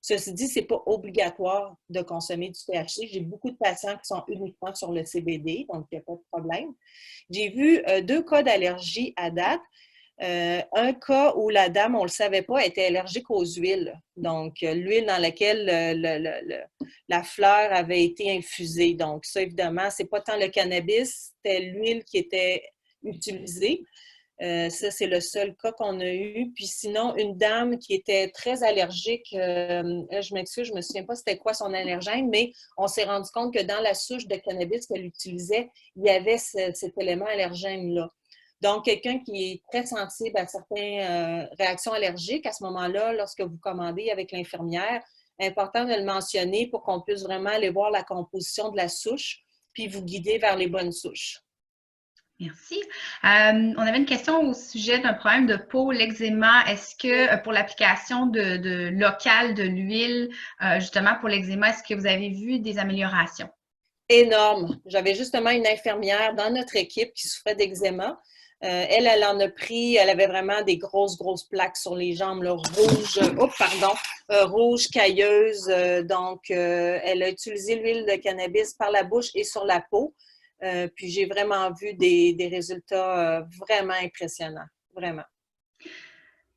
Ceci dit, ce n'est pas obligatoire de consommer du THC. J'ai beaucoup de patients qui sont uniquement sur le CBD, donc il n'y a pas de problème. J'ai vu 2 cas d'allergie à date. Un cas où la dame, on ne le savait pas, était allergique aux huiles. Donc, l'huile dans laquelle la fleur avait été infusée. Donc, ça, évidemment, ce n'est pas tant le cannabis, c'était l'huile qui était utilisée. Ça, c'est le seul cas qu'on a eu. Puis sinon, une dame qui était très allergique, je m'excuse, je ne me souviens pas c'était quoi son allergène, mais on s'est rendu compte que dans la souche de cannabis qu'elle utilisait, il y avait cet élément allergène-là. Donc, quelqu'un qui est très sensible à certaines réactions allergiques, à ce moment-là, lorsque vous commandez avec l'infirmière, important de le mentionner pour qu'on puisse vraiment aller voir la composition de la souche, puis vous guider vers les bonnes souches. Merci. On avait une question au sujet d'un problème de peau, l'eczéma. Est-ce que pour l'application locale de l'huile, justement pour l'eczéma, est-ce que vous avez vu des améliorations? Énorme. J'avais justement une infirmière dans notre équipe qui souffrait d'eczéma. Elle en a pris, elle avait vraiment des grosses, grosses plaques sur les jambes, là, rouges, cailleuses. Donc, elle a utilisé l'huile de cannabis par la bouche et sur la peau. Puis, j'ai vraiment vu des résultats vraiment impressionnants. Vraiment.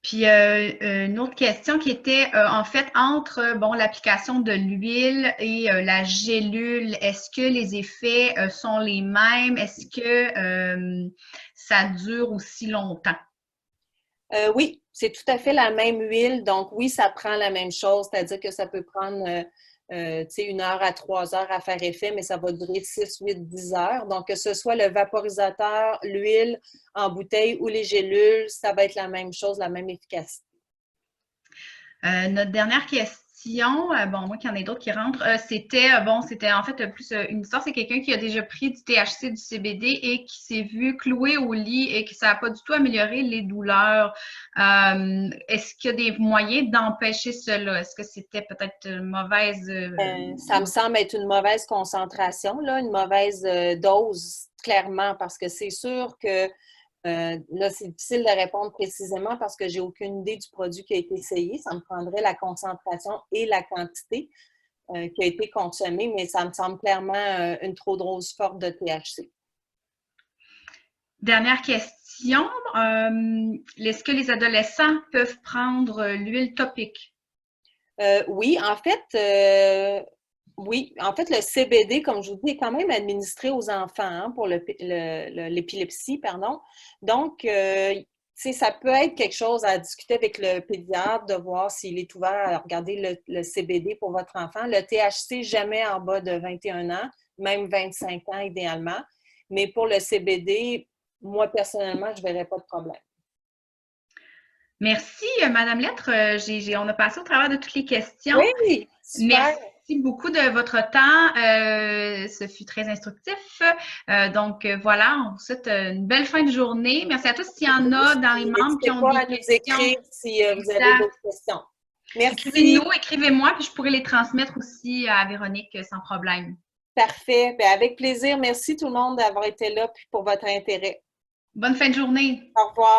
Puis une autre question qui était en fait entre l'application de l'huile et la gélule, est-ce que les effets sont les mêmes? Est-ce que ça dure aussi longtemps? Oui, c'est tout à fait la même huile. Donc, oui, ça prend la même chose, c'est-à-dire que ça peut prendre 1 heure à 3 heures à faire effet, mais ça va durer 6, 8, 10 heures. Donc, que ce soit le vaporisateur, l'huile en bouteille ou les gélules, ça va être la même chose, la même efficacité. Notre dernière question, moi qu'il y en ait d'autres qui rentrent, c'était en fait plus une histoire, c'est quelqu'un qui a déjà pris du THC, du CBD et qui s'est vu cloué au lit et que ça n'a pas du tout amélioré les douleurs. Est-ce qu'il y a des moyens d'empêcher cela? Est-ce que c'était peut-être une mauvaise... Ça me semble être une mauvaise concentration, là, une mauvaise dose, clairement, parce que c'est sûr que là, c'est difficile de répondre précisément parce que j'ai aucune idée du produit qui a été essayé. Ça me prendrait la concentration et la quantité. qui a été consommée, mais ça me semble clairement une trop dose forte de THC. Dernière question. Est-ce que les adolescents peuvent prendre l'huile topique? Oui, en fait, le CBD, comme je vous dis, est quand même administré aux enfants hein, pour l'épilepsie, pardon. Donc, ça peut être quelque chose à discuter avec le pédiatre, de voir s'il est ouvert à regarder le CBD pour votre enfant. Le THC, jamais en bas de 21 ans, même 25 ans idéalement. Mais pour le CBD, moi, personnellement, je ne verrais pas de problème. Merci, Madame Lettre. On a passé au travers de toutes les questions. Oui, super. Merci beaucoup de votre temps. Ce fut très instructif. Donc, voilà, on vous souhaite une belle fin de journée. Merci à tous. S'il y en a dans les membres qui ont des questions. N'hésitez pas à nous écrire si vous avez d'autres questions. Merci. Écrivez-nous, écrivez-moi, puis je pourrai les transmettre aussi à Véronique sans problème. Parfait. Bien, avec plaisir. Merci tout le monde d'avoir été là puis pour votre intérêt. Bonne fin de journée. Au revoir.